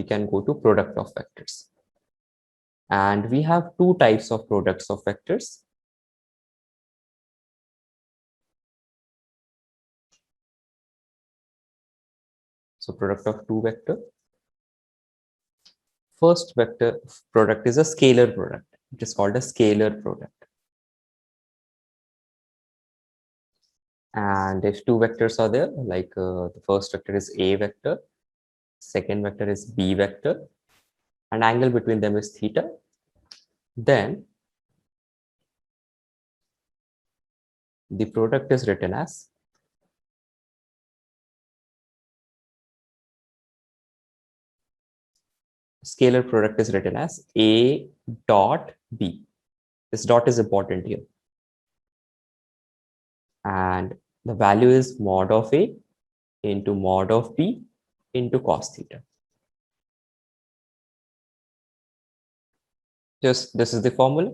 can go to product of vectors. And we have two types of products of vectors. So product of two vector. First vector product is a scalar product. It is called a scalar product. And if two vectors are there, like the first vector is A vector, second vector is B vector, and angle between them is theta, then the product is written as scalar product is written as A dot B. This dot is important here. And the value is mod of A into mod of B into cos theta. Just this is the formula.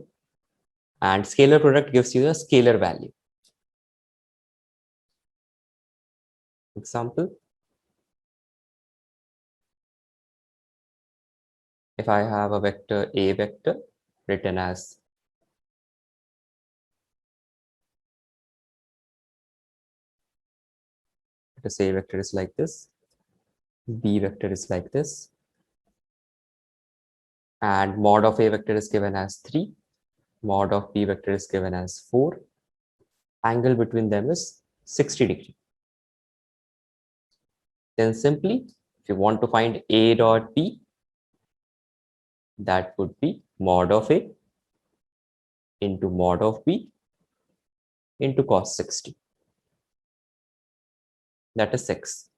And scalar product gives you a scalar value. Example. If I have a vector A vector written as A vector is like this, B vector is like this, and mod of A vector is given as 3, mod of B vector is given as 4, angle between them is 60 degree. Then simply, if you want to find A dot B, that would be mod of A into mod of B into cos 60. That is 6.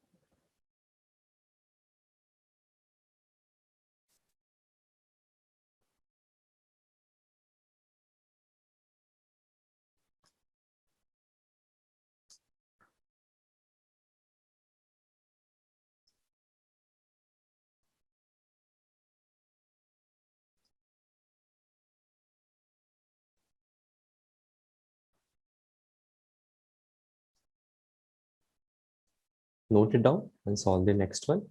Note it down and solve the next one.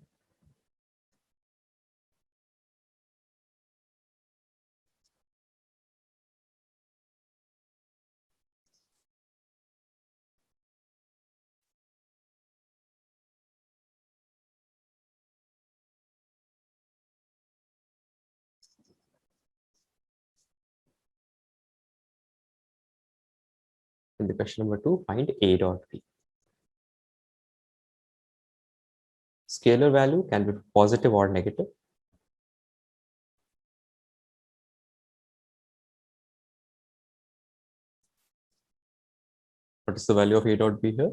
In the question number 2, find A dot B. Scalar value can be positive or negative. What is the value of A dot B here?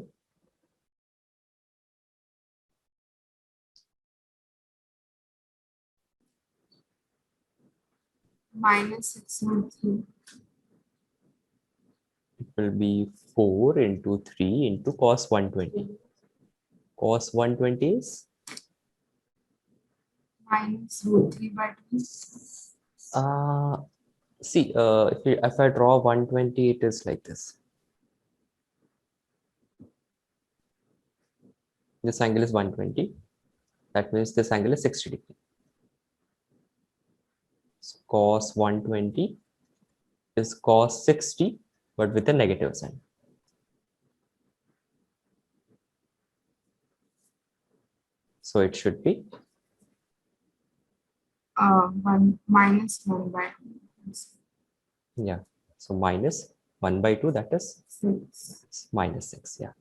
-6/3. It will be 4 into 3 into cos 120. Cos 120 is -√3/2. see, if I draw 120, it is like this. This angle is 120. That means this angle is 60 degree. So cos 120 is cos 60, but with a negative sign. So it should be 1 - 1/2. yeah. So minus 1/2, that is 6. -6. Yeah.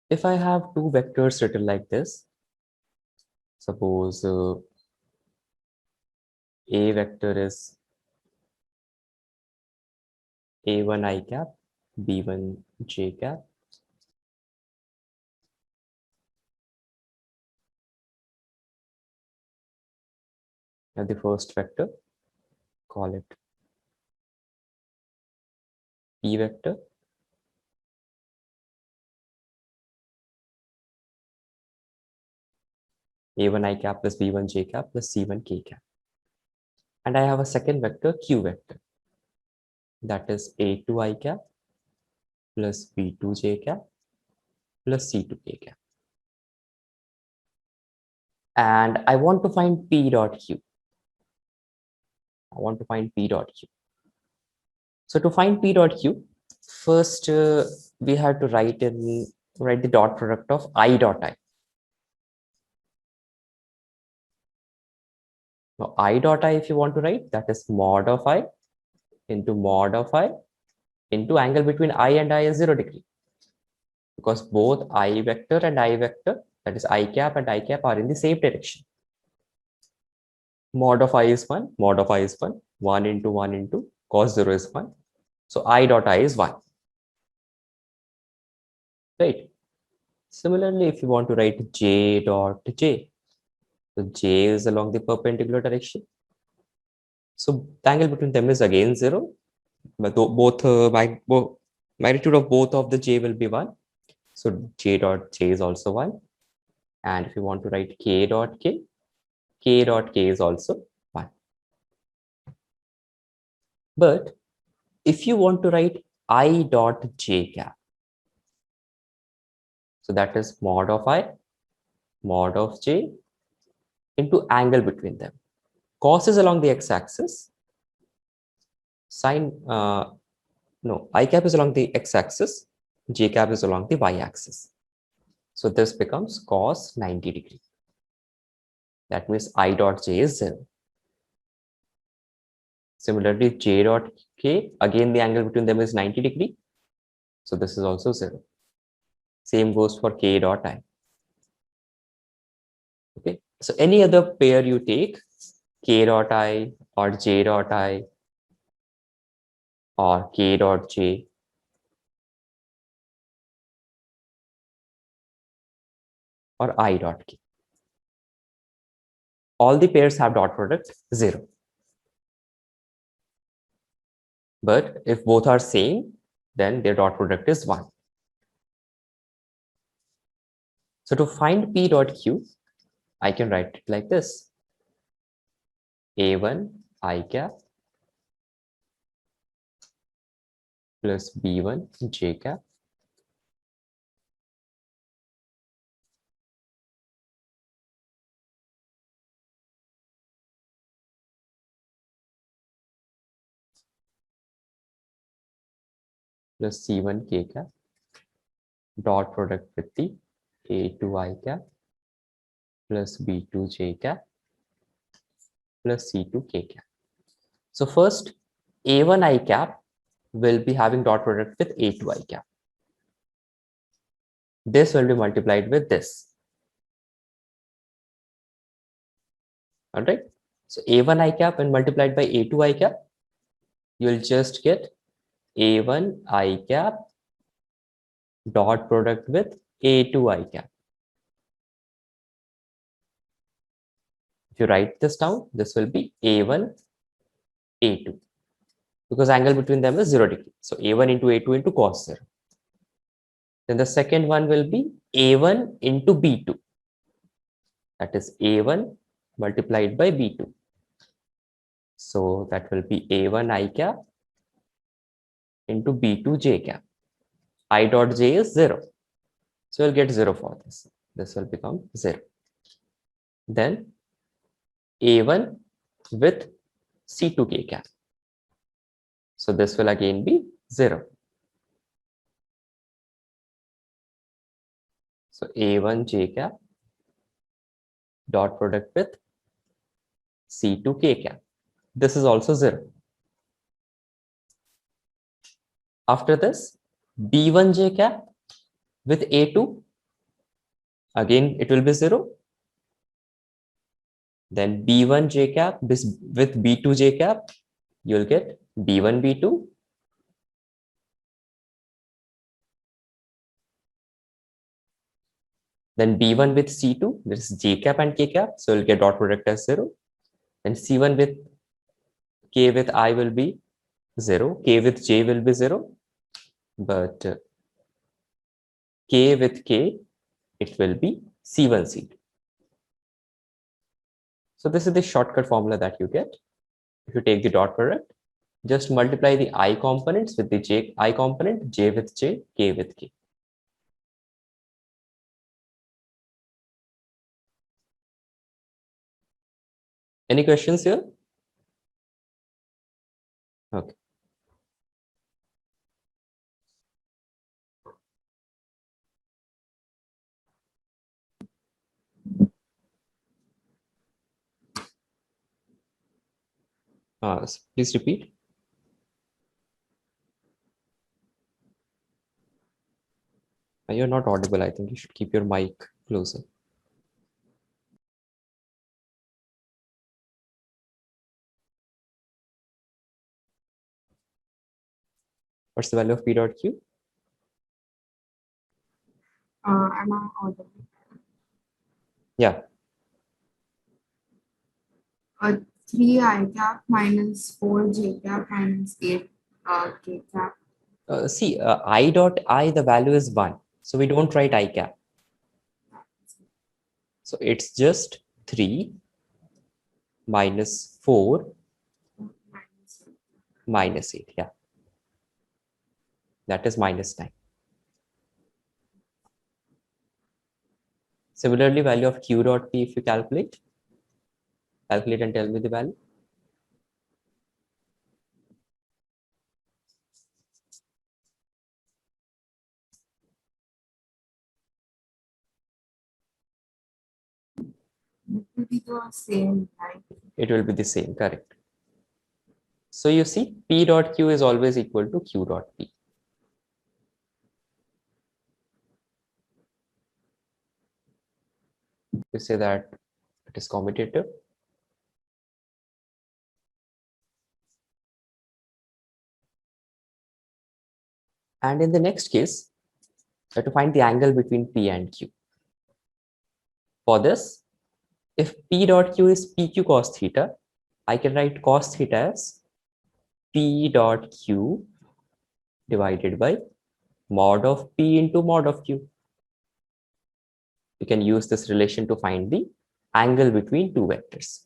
If I have two vectors written like this, suppose A vector is A1 I cap, B1 J cap. And the first vector, call it P vector. A1 I cap plus B1 J cap plus C1 K cap. And I have a second vector, Q vector. That is A2 I cap plus B2 j cap plus C2 k cap. And I want to find P dot Q. I want to find P dot Q. So to find P dot Q, first we have to write the dot product of I dot I. Now I dot I, if you want to write, that is mod of I into mod of I into angle between I and I is 0 degree. Because both I vector and I vector, that is I cap and I cap, are in the same direction. Mod of I is 1, mod of I is 1, 1 into cos 0 is 1. So I dot I is 1. Right. Similarly, if you want to write J dot J, so J is along the perpendicular direction. So the angle between them is again 0. But both magnitude of both of the J will be 1. So J dot J is also 1. And if you want to write K dot K, K dot K is also 1. But if you want to write I dot J cap, so that is mod of I, mod of J into angle between them. Cos is along the x-axis. Sine, no, I cap is along the x-axis. J cap is along the y-axis. So this becomes cos 90 degree. That means I dot J is 0. Similarly, J dot K, again the angle between them is 90 degree. So this is also 0. Same goes for K dot I. Okay, so any other pair you take, K dot I or J dot I or K dot J, or I dot K, all the pairs have dot product 0. But if both are same, then their dot product is 1. So to find P dot Q, I can write it like this. A1 I cap plus B1 J cap plus C1 K cap dot product with the A2 I cap plus B2 J cap plus C2 K cap. So first, A1 I cap will be having dot product with A2 I cap. This will be multiplied with this. All right. So A1 I cap when multiplied by A2 I cap, you'll just get A1 I cap dot product with A2 I cap. If you write this down, this will be A1 A2, because angle between them is 0 degree. So A1 into A2 into cos 0. Then the second one will be A1 into B2. That is A1 multiplied by B2. So that will be A1 I cap into B2 J cap. I dot J is 0. So you'll get 0 for this. This will become 0. Then A1 with C2K cap. So this will again be 0. So A1 J cap dot product with C2K cap. This is also 0. After this, B1 J cap with A2, again it will be 0. Then B1 J cap with B2 J cap, you'll get B1 B2. Then B1 with C2, this is J cap and K cap, so you'll get dot product as 0. Then C1 with K with I will be 0, K with J will be 0, but K with K, it will be C1 C2. So this is the shortcut formula that you get if you take the dot product. Just multiply the I components with the J I component, J with J, K with K. Any questions here? Okay. Please repeat. You're not audible. I think you should keep your mic closer. What's the value of P dot Q? Am I audible? Yeah. 3 I cap minus 4 J cap minus 8 K cap. See, I dot I, the value is 1. So we don't write I cap. So it's just 3 minus 4 minus 8. Yeah. That is minus 9. Similarly, value of Q dot P, if you calculate and tell me the value. It will be the same, right? It will be the same, correct. So you see, P dot Q is always equal to Q dot P. You say that it is commutative. And in the next case, I have to find the angle between P and Q. For this, if P dot Q is PQ cos theta, I can write cos theta as P dot Q divided by mod of P into mod of Q. You can use this relation to find the angle between two vectors.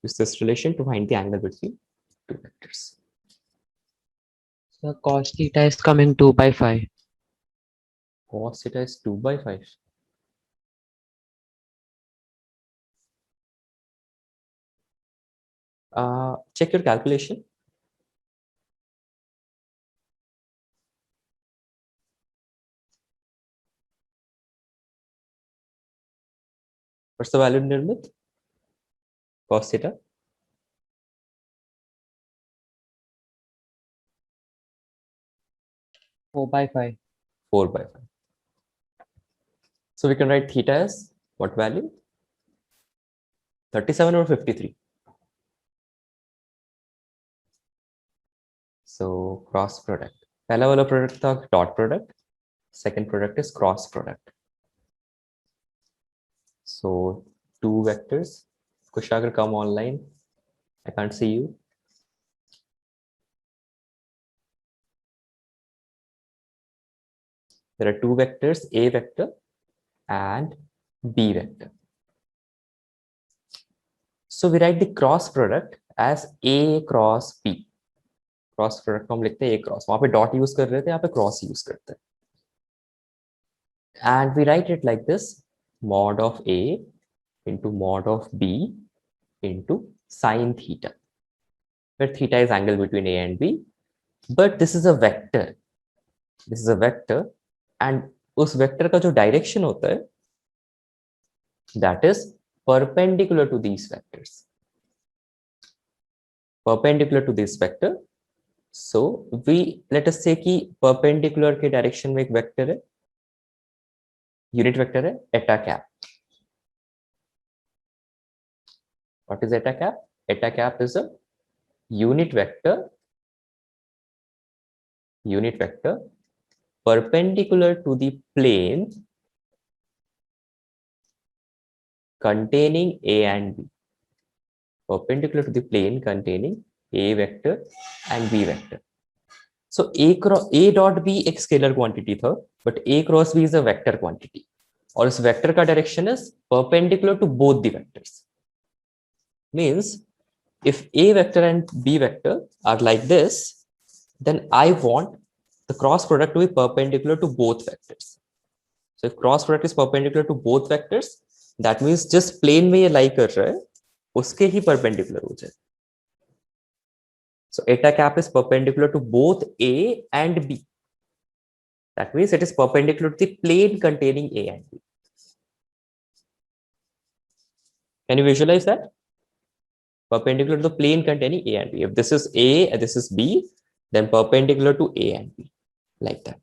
Use this relation to find the angle between two vectors. So cos theta is coming 2 by 5. Cos theta is 2 by 5. Check your calculation. What's the value, Nirmit? Cos theta? 4 by 5. 4 by 5. So we can write theta as what value? 37 or 53? So cross product. पहला वाला product था dot product. Second product is cross product. So two vectors. Kushagar, come online. I can't see you. There are two vectors, A vector and B vector. So we write the cross product as A cross P. Cross product को हम लिखते हैं A cross. वहाँ पे dot use कर रहे थे, यहाँ पे cross use करते हैं. And we write it like this: mod of A into mod of B into sine theta, where theta is angle between A and B. But this is a vector. This is a vector, and उस vector का जो direction होता है, that is perpendicular to these vectors. Perpendicular to this vector. So we let us say कि perpendicular के direction में एक vector है, unit vector है eta cap. What is eta cap? Eta cap is a unit vector perpendicular to the plane containing A and B. Perpendicular to the plane containing A vector and B vector. So a dot b एक scalar quantity था, but a cross b is a vector quantity, और इस vector का direction is perpendicular to both the vectors. Means if a vector and b vector are like this, then I want the cross product to be perpendicular to both vectors. So if cross product is perpendicular to both vectors, that means just plane में ये lie कर रहा है, उसके ही perpendicular हो जाए. So eta cap is perpendicular to both a and b. That means it is perpendicular to the plane containing a and b. Can you visualize that? Perpendicular to the plane containing a and b. If this is a and this is b, then perpendicular to a and b, like that.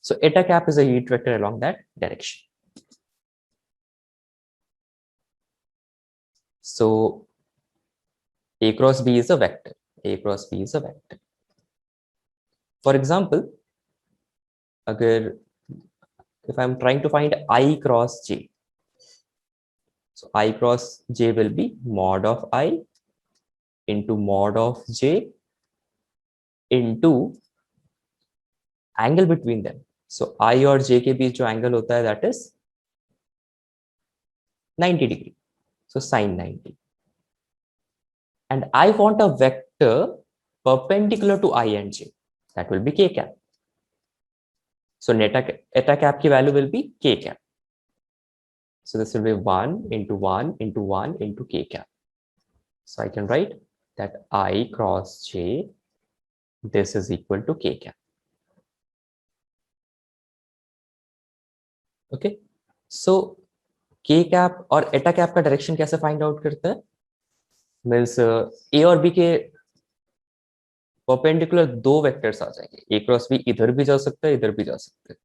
So eta cap is a unit vector along that direction. So a cross b is a vector. A cross b is a vector. For example, if I'm trying to find I cross j, so I cross j will be mod of I into mod of j into angle between them. So I और j के बीच जो angle होता है, that is 90 degree. So sin 90. And I want a vector perpendicular to I and j. That will be k cap. So eta cap की value will be k cap. So this will be 1 into 1 into 1 into k cap. So I can write that I cross j, this is equal to k cap. Okay. So k cap और eta cap का direction कैसे find out करते हैं? Means a और b के perpendicular दो vectors आ जाएंगे. A cross b इधर भी जा सकता है, इधर भी जा सकता है.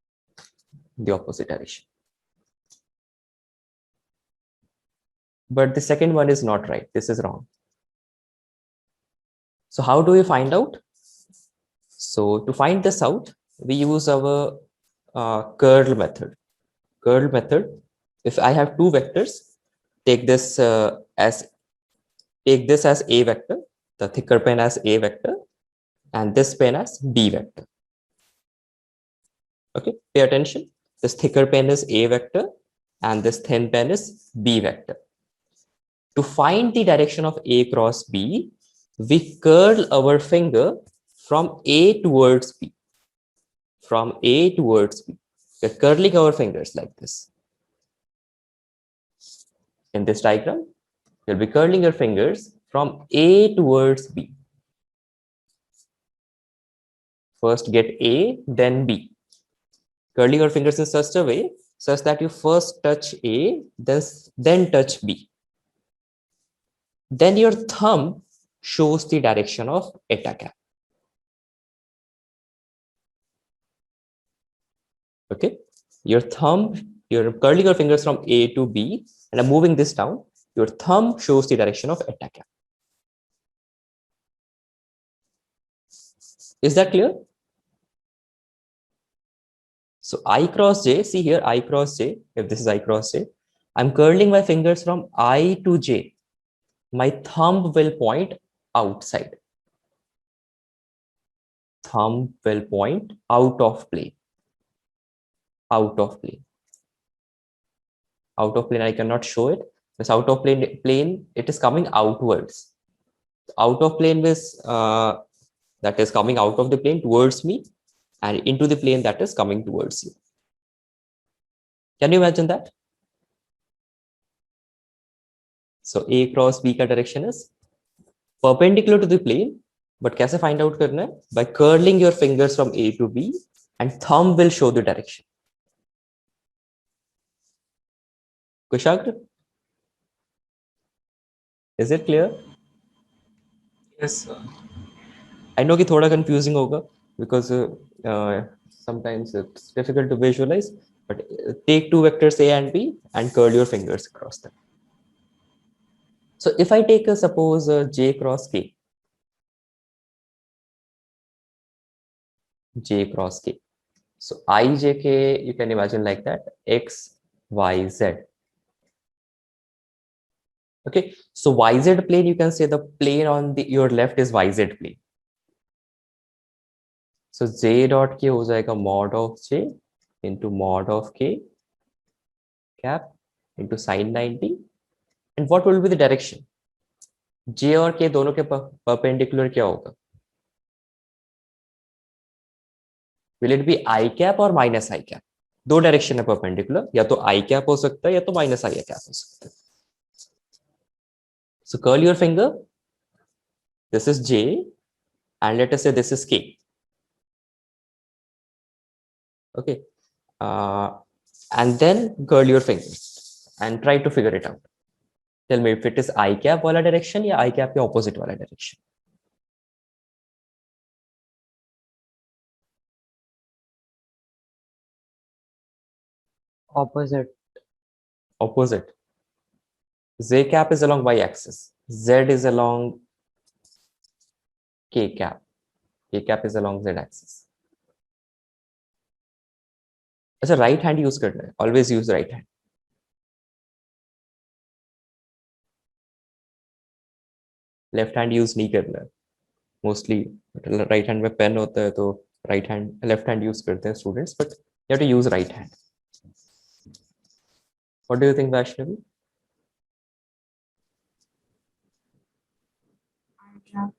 The opposite direction. But the second one is not right. This is wrong. So how do we find out? So to find this out, we use our curl method. Curl method. If I have two vectors, take this as a vector, the thicker pen as a vector, and this pen as b vector. Okay, pay attention. This thicker pen is a vector, and this thin pen is b vector. To find the direction of a cross b, we curl our finger from a towards b. From a towards b. We're curling our fingers like this. In this diagram, you'll be curling your fingers from a towards b. First get a, then b. Curling your fingers in such a way such that you first touch a, then touch b. Then your thumb shows the direction of eta cap. Okay, you're curling your fingers from a to b, and I'm moving this down. Your thumb shows the direction of eta cap. Is that clear? So I cross j, see here, I cross j, if this is I cross j, I'm curling my fingers from I to j. My thumb will point outside. Thumb will point out of plane. Out of plane. Out of plane, I cannot show it. This out of plane, it is coming outwards. Out of plane is that is coming out of the plane towards me, and into the plane that is coming towards you. Can you imagine that? So A cross B का direction is perpendicular to the plane, but कैसे find out करना है? By curling your fingers from A to B, and thumb will show the direction. Kushagra, is it clear? Yes, sir. I know कि थोड़ा confusing होगा because sometimes it's difficult to visualize, but take two vectors A and B and curl your fingers across them. So if I take suppose J cross K, J cross K. So IJK, you can imagine like that, X, Y, Z. Okay, so YZ plane, you can say the plane on your left is YZ plane. So j dot k हो जाएगा mod of j into mod of k cap into sin 90. And what will be the direction? j और k दोनों के perpendicular क्या होगा? Will it be I cap or minus I cap? दो direction है perpendicular, या तो I cap हो सकता है या तो माइनस I cap हो सकता है. So curl your finger. This is j, and let us say this is k. Okay, and then curl your fingers and try to figure it out. Tell me if it is I cap वाला direction या I cap के opposite वाला direction. Opposite. Opposite. Z cap is along y axis. Z is along k cap. K cap is along z axis. अच्छा, right hand use करना है. Always use right hand. Left hand use नहीं करना है. Mostly right hand में pen होता है तो right hand left hand use करते हैं students, but you have to use right hand. What do you think Vaishnavi? I cap.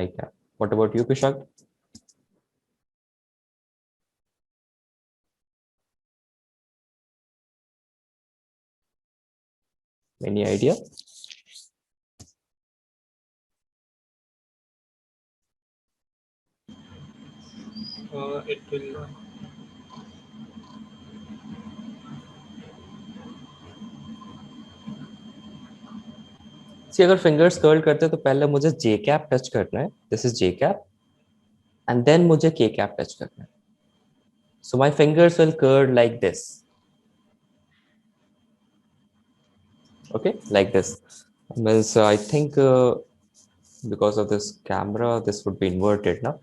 I cap. What about you, Kushag? Any idea? It will. See, अगर fingers curl करते हैं तो पहले मुझे जे cap touch करना है. This is J cap, and then मुझे K cap touch करना है. So my fingers will curl like this. Okay, like this. Means I think because of this camera, this would be inverted now.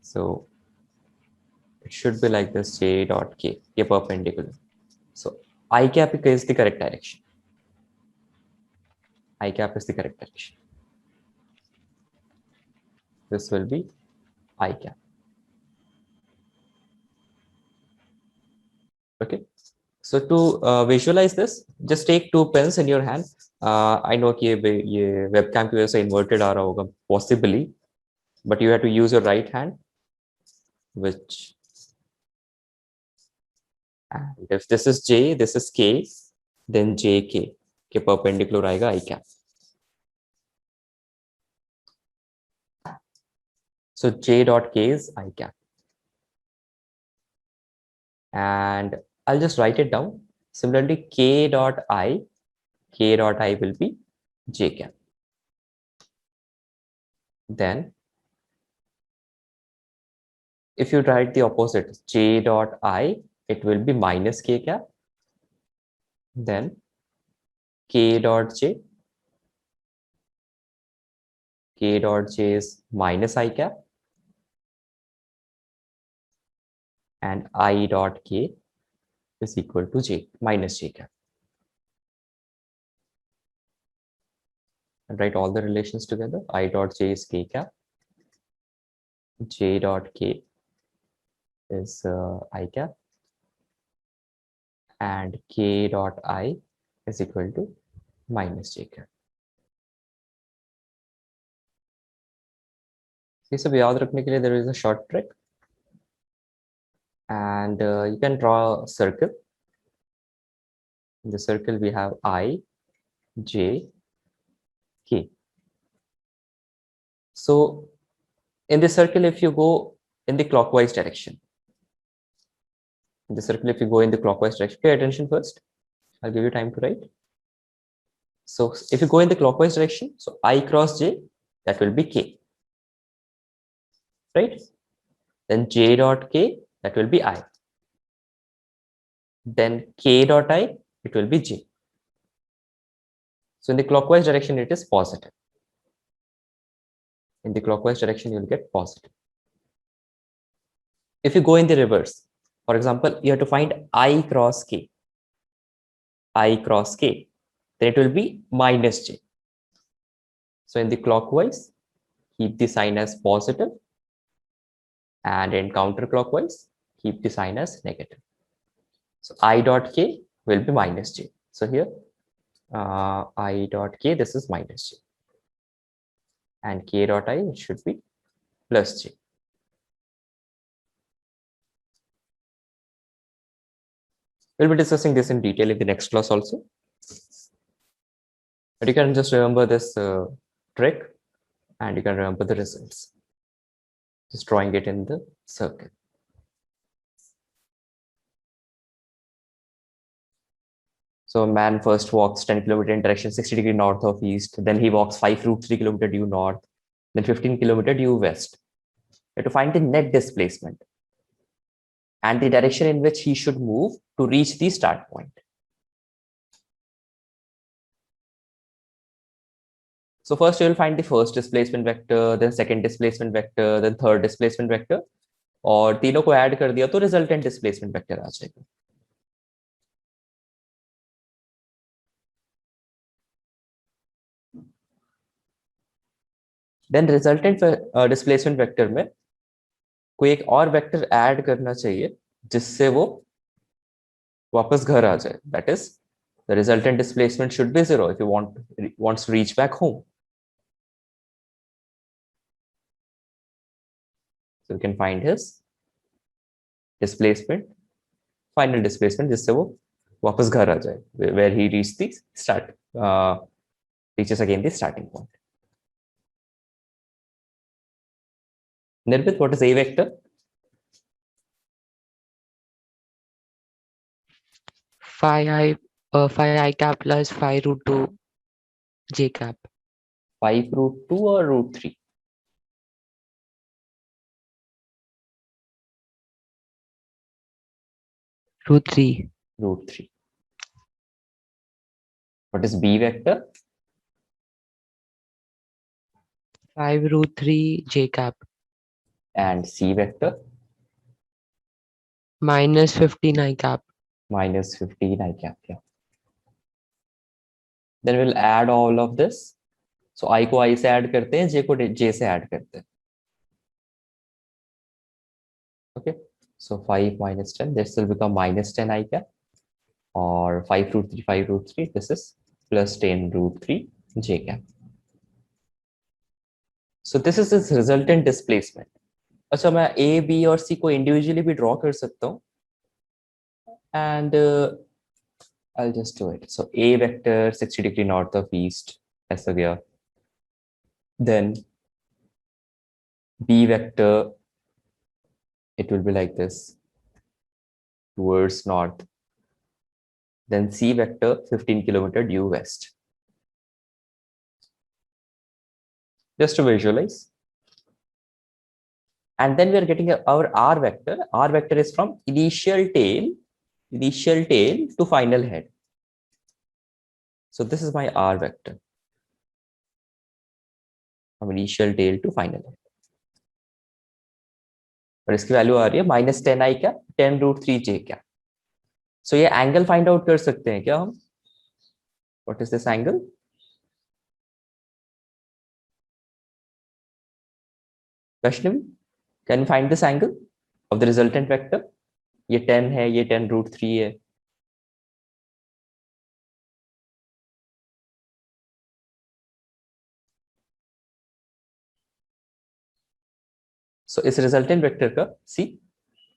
So it should be like this, j dot k, k perpendicular. So I cap is the correct direction. I cap is the correct direction. This will be I cap. Okay. So to visualize this, just take two pens in your hand. I know कि ये webcam की वजह से inverted आ रहा होगा possibly, but you have to use your right hand, which, and if this is J, this is K, then JK के perpendicular आएगा I cap. So J dot K is I cap, and I'll just write it down. Similarly, K dot I will be J cap. Then if you write the opposite, J dot I, it will be minus K cap. Then K dot J is minus I cap, and I dot K is equal to J minus J cap. And write all the relations together. I dot J is K cap, J dot K is I cap, and K dot I is equal to minus J cap. ये सब याद रखने के लिए there is a short trick, and you can draw a circle. In the circle we have I, J, K. So in the circle, if you go in the clockwise direction, pay attention first. I'll give you time to write. So if you go in the clockwise direction, so I cross J, that will be K, right? Then J dot K, that will be I. Then K dot I, it will be J. So in the clockwise direction, it is positive. In the clockwise direction, you will get positive. If you go in the reverse, for example, you have to find I cross K, then it will be minus J. So in the clockwise, keep the sign as positive. and in counterclockwise, keep the sign as negative. So I dot k will be minus j. So here, I dot k, this is minus j. And k dot I, it should be plus j. We'll be discussing this in detail in the next class also. But you can just remember this trick and you can remember the results. Just drawing it in the circle. So a man first walks 10 kilometer in direction 60 degree north of east. Then he walks 5 root 3 kilometer due north. Then 15 kilometer due west. You have to find the net displacement and the direction in which he should move to reach the start point. So first you will find the first displacement vector, then second displacement vector, then third displacement vector. और तीनों को add कर दिया तो resultant displacement vector आ जाएगा. Then resultant displacement vector में कोई एक और वेक्टर ऐड करना चाहिए जिससे वो वापस घर आ जाए. That is the resultant displacement should be 0 if you wants to reach back home. So we can find his displacement, final displacement, जिससे वो वापस घर आ जाए, where he reaches the reaches again the starting point. Nirvit, what is A vector? Phi I cap plus phi root 2 j cap. 5 root 2 or root 3? Root 3. Root 3. What is B vector? 5 root 3 j cap. And C vector? Minus 15 I cap. Minus 15 I cap. Yeah. Then we'll add all of this. So I को I से add करते हैं, J को J से add करते हैं. Okay. So 5 minus 10, this will become minus 10 I cap. Or 5 root 3, this is plus 10 root 3 j cap. So this is its resultant displacement. अच्छा, मैं A, B और C को individually भी draw कर सकता हूँ. And I'll just do it. So A vector 60 degree north of east, ऐसा गया. Then B vector, it will be like this, towards north. Then C vector 15 kilometer due west. Just to visualize. And then we are getting our R vector. R vector is from initial tail to final head. So this is my R vector. From initial tail to final head. और इसकी value आ रही है minus 10 I cap, 10 root 3 j cap. So ये angle find out कर सकते हैं क्या हम? What is this angle? Vaishnavi, can you find this angle of the resultant vector? ये 10 है, ये 10 root 3 है. So इस resultant vector का see,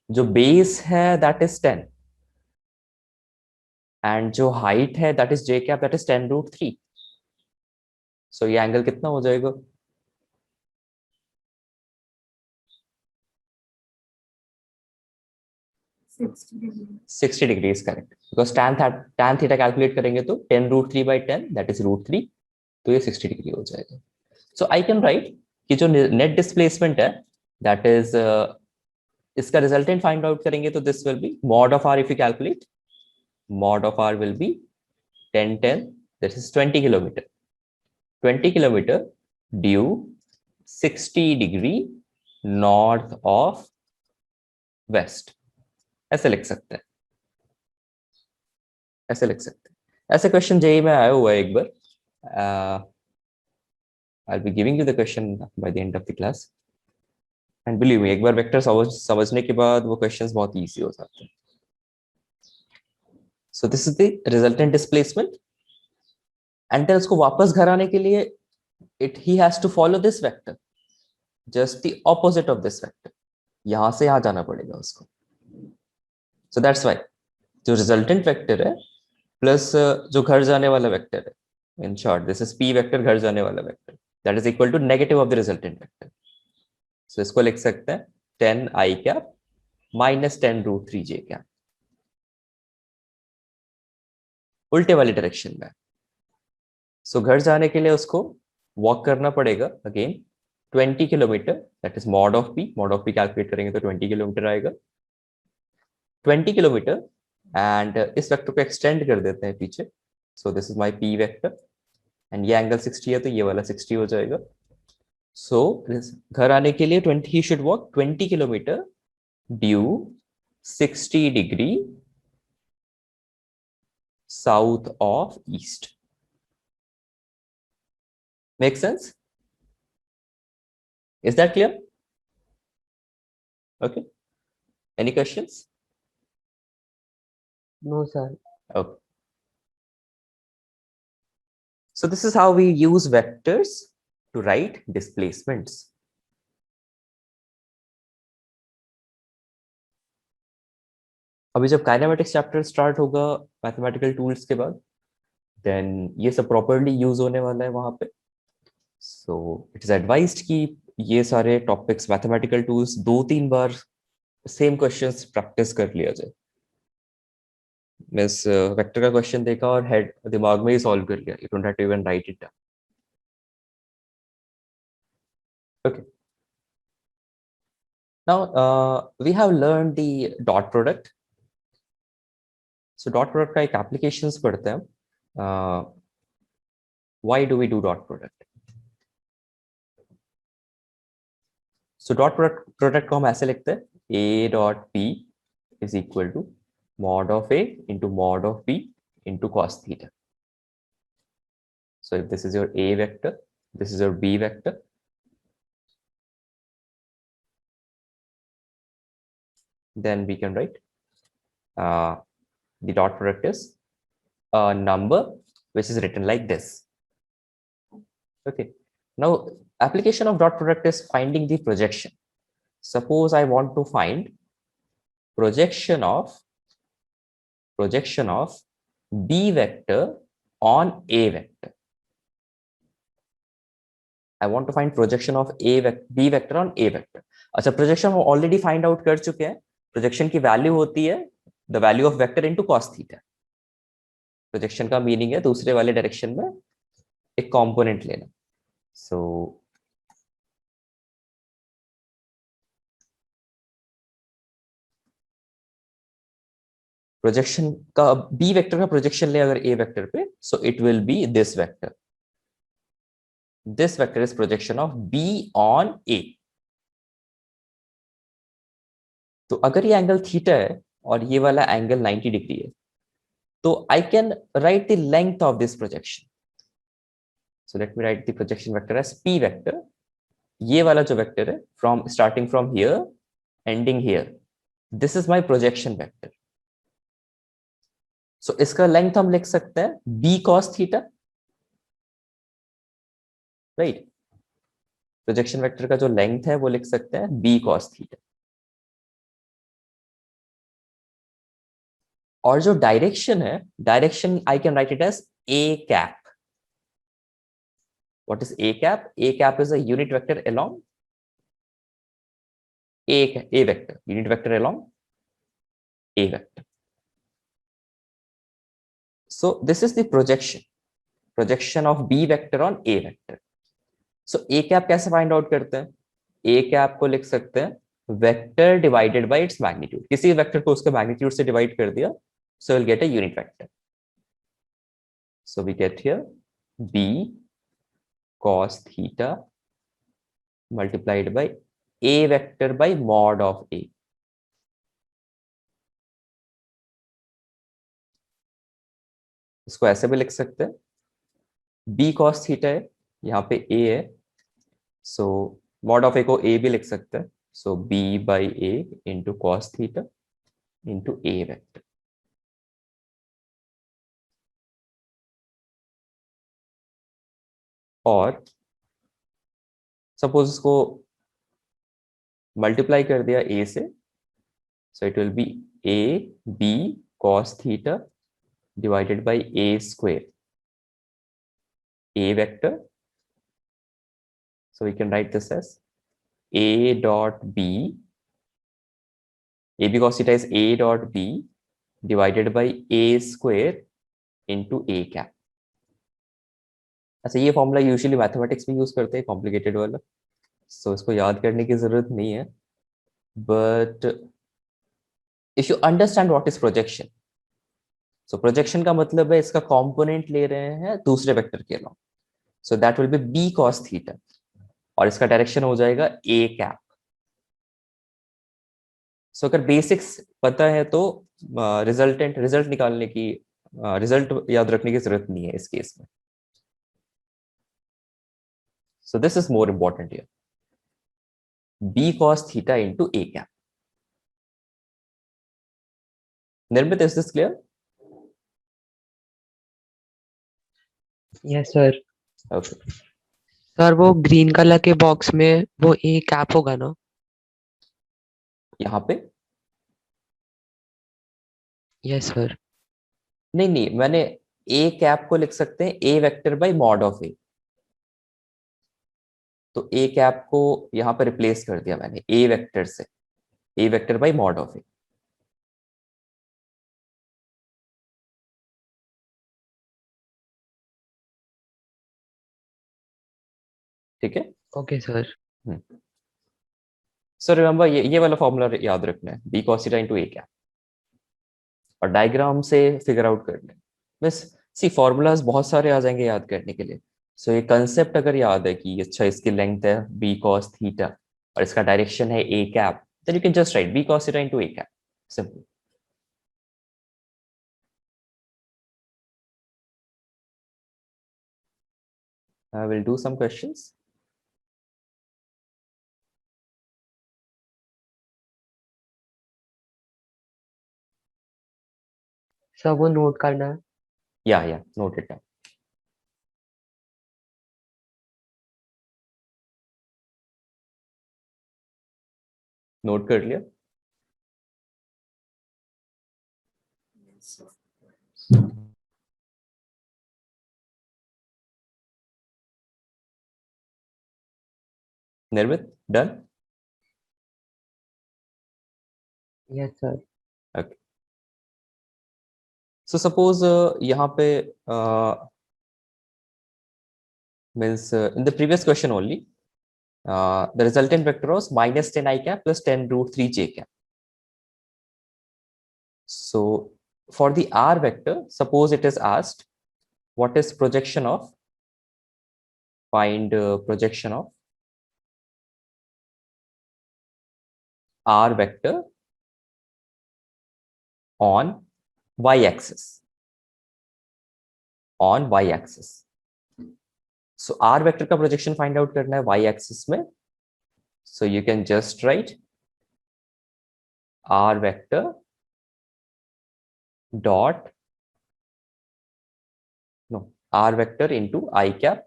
जो base है that is 10 and जो height है that is j cap, that is 10 root 3. So ये angle कितना हो जाएगा? 60 degrees, correct. Because tan theta calculate करेंगे तो 10 root 3 by 10, that is root 3. तो ये 60 degree हो जाएगा. So I can write कि जो net displacement है, that is इसका resultant find out करेंगे तो this will be mod of r. If you calculate, mod of r will be 10, this is 20 kilometer. 20 kilometer due 60 degree north of west. ऐसे लिख सकते हैं, ऐसे लिख सकते हैं. ऐसे क्वेश्चन जेई में आया हुआ है एक बार. I'll be giving you the question by the end of the class. And believe me, एक बार वेक्टर समझने के बाद वो क्वेश्चंस बहुत इजी हो जाते हैं. So this is the resultant displacement. And then उसको वापस घर आने के लिए he has to follow this vector, just the opposite of this vector. यहां से यहां जाना पड़ेगा उसको. So that's why जो रिजल्टेंट वेक्टर है प्लस जो घर जाने वाला वेक्टर है, in short this is p vector घर जाने वाला वेक्टर, that is equal to negative of the resultant vector. So इसको लिख सकते हैं 10 i cap minus 10 root 3 j cap, उल्टे वाली डायरेक्शन में. सो घर जाने के लिए उसको वॉक करना पड़ेगा again 20 kilometre, that is mod of p calculate करेंगे तो 20 किलोमीटर आएगा. 20 किलोमीटर एंड इस वेक्टर को एक्सटेंड कर देते हैं पीछे. सो this is my p vector and ये एंगल 60 है तो ये वाला 60 हो जाएगा. सो घर आने के लिए 20 he should walk 20 kilometre due 60 degree south of east. Make sense? Is that clear? Okay. Any questions? No, sir. Okay. So this is how we use vectors to write displacements. अभी जब काइनेमेटिक्स चैप्टर स्टार्ट होगा mathematical tools के बाद, then ये सब properly use होने वाला है वहां पे. सो इट इज एडवाइज्ड कि ये सारे टॉपिक्स मैथमेटिकल टूल्स 2-3 बार सेम क्वेश्चंस प्रैक्टिस कर लिया जाए. मिस वेक्टर का क्वेश्चन देखा और हेड दिमाग में ही सॉल्व कर लिया, you don't have to even write it down. Okay, now we have learn the dot product. So dot product का एक एप्लीकेशंस पढ़ते हैं. Why do we do dot product? So dot product को हम ऐसे लिखते हैं a dot p is equal to mod of a into mod of b into cos theta. So if this is your a vector, this is your b vector, then we can write the dot product is a number which is written like this. Okay, now application of dot product is finding the projection. Suppose I want to find projection of b vector on a vector. I want to find projection of b vector on a vector. अच्छा, projection हम already find out कर चुके हैं. projection की value होती है the value of vector into cos theta. projection का meaning है दूसरे वाले direction में एक component लेना. So प्रोजेक्शन का b वेक्टर का प्रोजेक्शन ले अगर a वेक्टर पे, so it will be this vector. This vector is projection of b on a. तो अगर ये एंगल थीटा है और ये वाला एंगल 90 डिग्री है, तो I can write the length of this projection. So let me write the projection vector as p vector. ये वाला जो वेक्टर है from starting from here ending here, this is my projection vector. So इसका length हम लिख सकते हैं b cos theta. Right, projection vector का जो लेंथ है वो लिख सकते हैं b cos थीटा. और जो डायरेक्शन है, direction I can write it as a cap. What is a cap? a cap is a unit vector along a vector, unit vector along a vector. So this is the projection of b vector on a vector. So a cap कैसे find out करते हैं? a cap को लिख सकते हैं vector divided by its magnitude. किसी vector को उसके मैग्नीट्यूड से डिवाइड कर दिया, so we'll get a unit vector. So we get here b cos theta multiplied by a vector by mod of a. इसको ऐसे भी लिख सकते हैं b cos थीटा है, यहाँ पे a है, सो मॉड ऑफ a को a भी लिख सकते हैं. So b by a into cos theta into a vector. और सपोज इसको मल्टीप्लाई कर दिया a से, so it will be a b cos theta divided by a square a vector. So we can write this as a dot b, ab cos theta is a dot b divided by a square into a cap. अच्छा, ये formula usually mathematics में use करते हैं, complicated वाला, सो इसको याद करने की जरूरत नहीं है. But if you understand what is projection, so projection का मतलब है इसका कंपोनेंट ले रहे हैं दूसरे वेक्टर के अलावा, सो that will B b cos theta और इसका डायरेक्शन हो जाएगा a कैप. सो अगर बेसिक्स पता है तो रिजल्ट निकालने की, रिजल्ट याद रखने की जरूरत नहीं है इस केस में. So this is more important here. B cos theta into a cap. Nirmit, is this clear? Yes sir. Okay. Sir वो ग्रीन कलर के बॉक्स में वो ए कैप होगा ना? यहाँ पे यस सर. नहीं, मैंने a कैप को लिख सकते हैं a vector by mod of a. तो a कैप को यहाँ पे रिप्लेस कर दिया मैंने a वेक्टर से, a vector by mod of a. ठीक है. Okay sir. सो रिमेंबर ये वाला फॉर्मूला याद रखना है, b cos theta into a cap, और डायग्राम से फिगर आउट करना है. बस सी फॉर्मूलाज बहुत सारे आ जाएंगे याद करने के लिए. सो ये कंसेप्ट अगर याद है कि अच्छा इसकी लेंथ है b cos थीटा और इसका डायरेक्शन है a cap, then you can just write b cos theta into a cap. Simple. I will do some questions. Sir वो नोट करना है. Yeah, note it down. Note कर लिया. Nirmit, done. Yes sir. Okay. So suppose यहाँ पे means in the previous question only, the resultant vector was minus 10 I cap plus 10 root 3 j cap. So for the r vector, suppose it is asked what is projection of, find projection of r vector on y axis, on y axis. So r vector का projection find out करना है y axis में. So you can just write r vector dot r vector into I cap.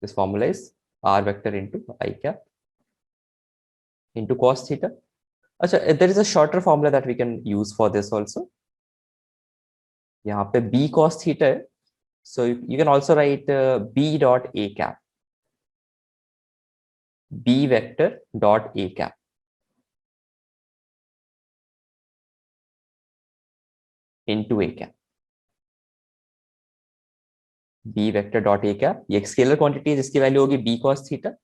This formula is r vector into I cap into cos theta. अच्छा, there is a shorter formula that we can use for this also. यहाँ पे b cos theta है, so you can also write b dot a cap, b vector dot a cap into a cap. b vector dot a cap ये एक scalar quantity है जिसकी value होगी b cos theta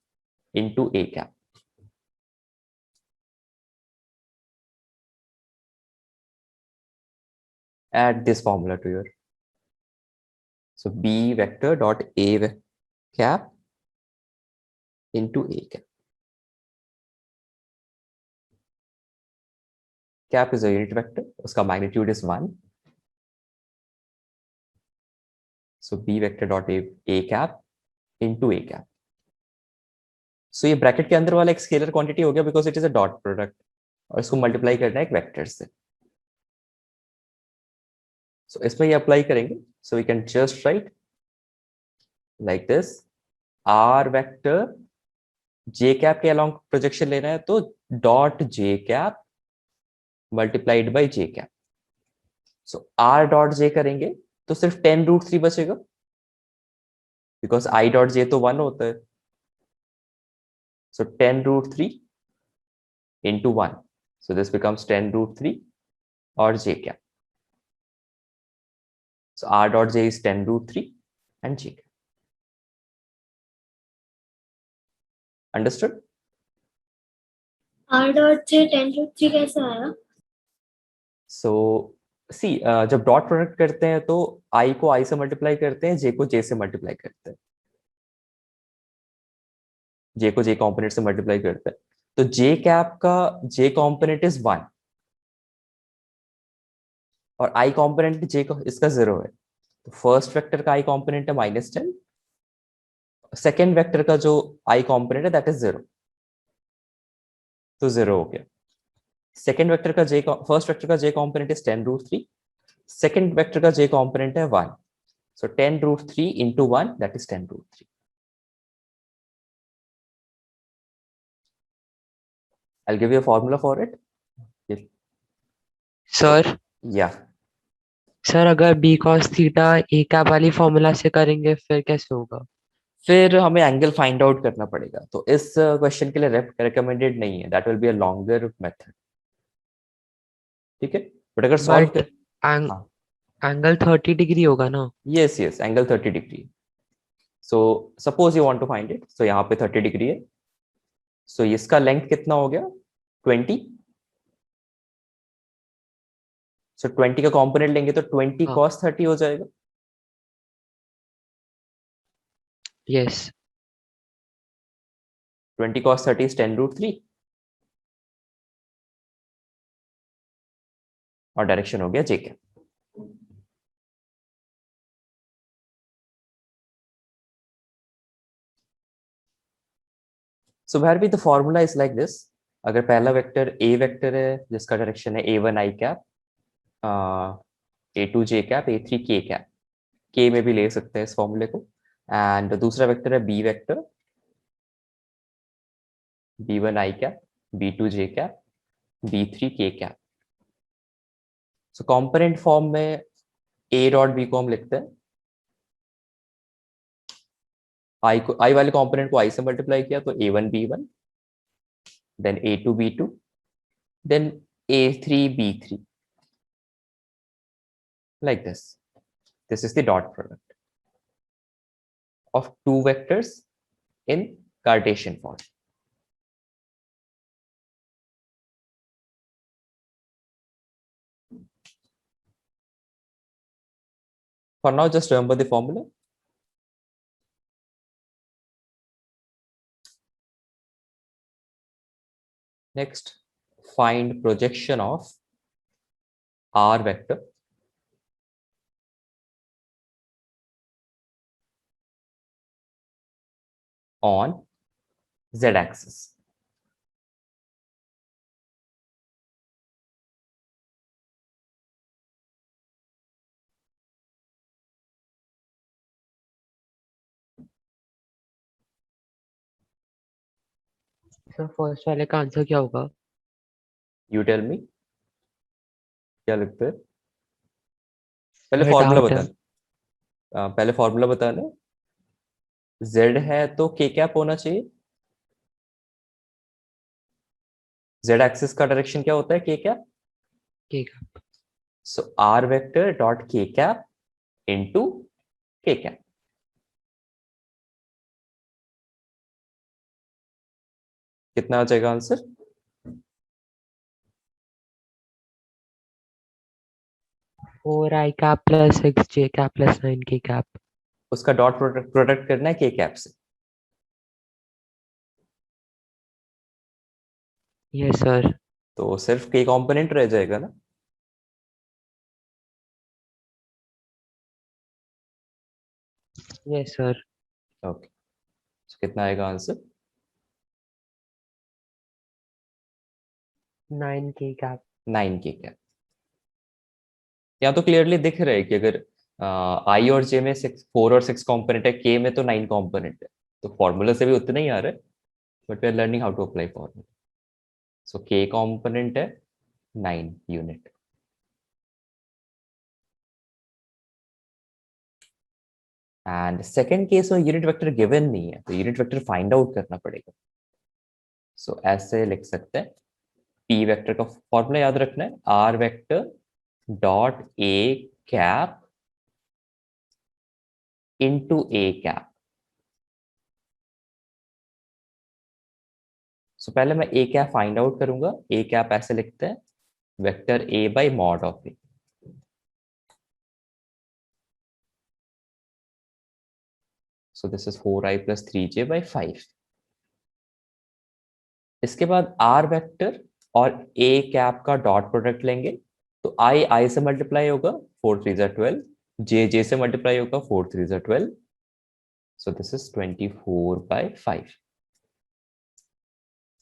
into a cap. Add this formula to your, so b vector dot a cap into a cap. Cap is a unit vector, उसका magnitude is 1. So b vector dot a cap into a cap. सो ये bracket के अंदर वाला एक scalar quantity हो गया because it is a dot product, और इसको मल्टीप्लाई करना है एक वेक्टर से। सो इसमें ये अप्लाई करेंगे, so we can just write like this, R vector J cap के अलॉन्ग प्रोजेक्शन लेना है तो dot J cap multiplied by J cap. So R dot J करेंगे तो सिर्फ 10√3 बचेगा, बिकॉज आई डॉट जे तो 1 होता है। सो 10√3 into 1, so this becomes 10√3 or j cap. So r dot j is 10√3 and j cap. Understood? R dot से 10√3 कैसे आया? So see, जब डॉट प्रोडक्ट करते हैं तो i को i से मल्टीप्लाई करते हैं, j को j से मल्टीप्लाई करते हैं, j को j कॉम्पोनेंट से मल्टीप्लाई करते हैं। तो j कैप का j कॉम्पोनेंट इज 1 और i कॉम्पोनेंट j को इसका 0 है। तो फर्स्ट वेक्टर का i कॉम्पोनेंट है -10, सेकेंड वेक्टर का जो i कॉम्पोनेंट है दैट इज 0, तो 0 हो गया। सेकेंड वेक्टर का j, फर्स्ट वेक्टर का j component is 10√3, second vector का j कॉम्पोनेंट है 1, so 10√3 into 1 that is 10√3. I'll give you a formula for it. Sir Yeah. Sir अगर B cos theta A cap वाली formula से करेंगे फिर कैसे होगा? फिर हमें एंगल फाइंड आउट करना पड़ेगा, तो इस क्वेश्चन के लिए रिकमेंडेड नहीं है, that will be a longer method. ठीक है, बट अगर सॉल्व बट कर, एंगल 30 डिग्री होगा ना? Yes yes, angle 30 degree. So suppose you want to find it, so यहाँ पे 30 डिग्री है, सो इसका लेंथ कितना हो गया 20, सो 20 का कंपोनेंट लेंगे तो 20 हाँ cos 30 हो जाएगा। यस 20 cos 30 is 10√3 और डायरेक्शन हो गया J cap. So Bharvi, the formula is like this. अगर पहला वेक्टर a वेक्टर है जिसका डायरेक्शन है a1 i cap, a2 j cap, a3 k cap, k में भी ले सकते हैं इस फॉर्मूले को, एंड दूसरा वेक्टर है b vector, b1 i cap, b2 j cap, b3 k cap. So component form में a डॉट b को हम लिखते हैं, i वाले कॉम्पोनेंट को i से मल्टीप्लाई किया तो a1 b1, then a2 b2, then a3 b3, like this. This is the dot product of two vectors in Cartesian form. For now, just remember the formula. Next, find projection of r vector on z-axis. Sir first वाले का answer क्या होगा? You tell me, क्या लगता है? पहले sir formula doubt है। बताना, पहले फॉर्मूला बताना। z है तो k कैप होना चाहिए, z एक्सिस का डायरेक्शन क्या होता है k कैप, ठीक है सो r vector dot k cap into k cap. कितना आ जाएगा आंसर? फोर आई कैप प्लस 6 जे कैप प्लस 9 के कैप। उसका डॉट प्रोडक्ट करना है k कैप से। Yes sir. तो सिर्फ k कंपोनेंट रह जाएगा ना। Yes sir. ओके, कितना आएगा answer? 9k cap. 9k cap. यहाँ तो क्लियरली दिख रहा है कि अगर आई और जे में 4 और 6 कंपोनेंट है, के में तो 9 कंपोनेंट है, तो फॉर्मूला से भी उतना ही आ रहा है, but we are learning how to apply formula. So K component है 9 यूनिट। एंड सेकेंड केस में यूनिट वेक्टर गिवन नहीं है, तो यूनिट वेक्टर फाइंड आउट करना पड़ेगा। सो ऐसे लिख सकते हैं, पी वेक्टर का फॉर्मूला याद रखना है, R vector dot A cap into A cap. So पहले मैं ए कैप फाइंड आउट करूंगा। ए कैप ऐसे लिखते हैं, vector A by mod of A. So this is 4i plus 3j by 5। इसके बाद आर वेक्टर और ए कैप का डॉट प्रोडक्ट लेंगे, तो आई से मल्टीप्लाई होगा, 4 3 12, जे से मल्टीप्लाई होगा, 4 3 12। सो this is 24 by 5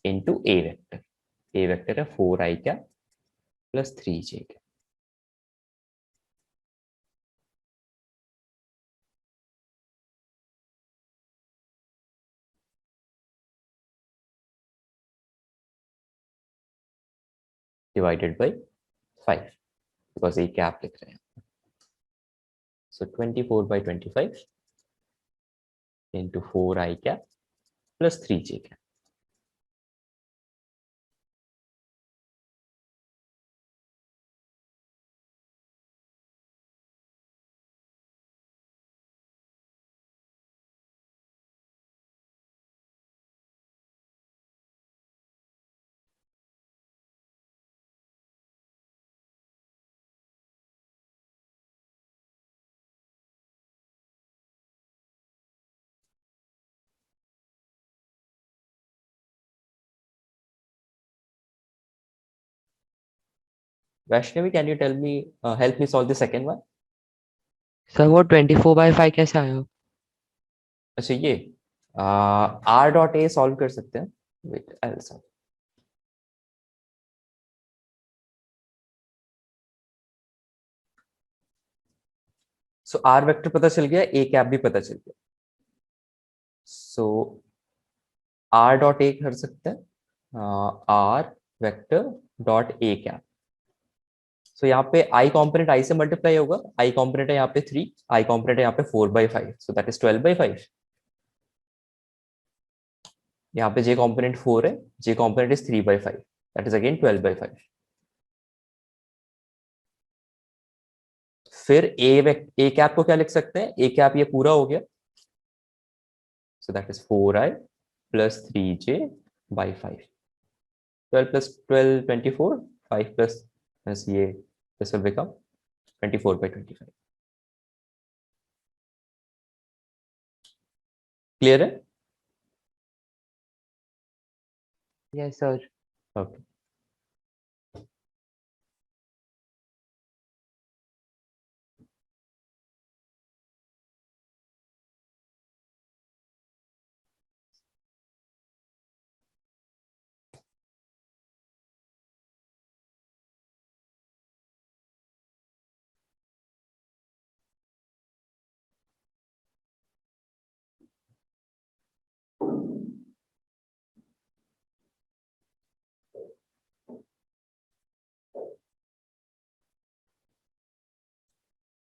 into A vector. A vector है 4i cap plus 3j cap. Divided by 5 because A cap लिख रहे हैं। So 24 by 25 into 4i cap plus 3j cap. Vaishnavi, can you tell me, help me solve the second one? Sir वो 24/5 कैसे आया? अच्छा ये r dot a solve कर सकते हैं। Wait I will solve. So r vector पता चल गया, a कैप भी पता चल गया। सो r डॉट a कर सकते हैं, r vector dot a cap. So यहाँ पे i कॉम्पोनेंट i से मल्टीप्लाई होगा, i कॉम्पोनेंट है यहाँ पे 3, i कॉम्पोनेंट है यहाँ पे 4/5, सो दैट इज 12/5। यहाँ पे j कॉम्पोनेंट 4 है, j component is 3/5, that is again 12/5। फिर ए कैप को क्या लिख सकते हैं, ए कैप ये पूरा हो गया, so that is 4i plus 3j by 5। 12 plus 12 24, 5 plus ये दिस विल बिकम 24/25। क्लियर है? Yes sir. ओके।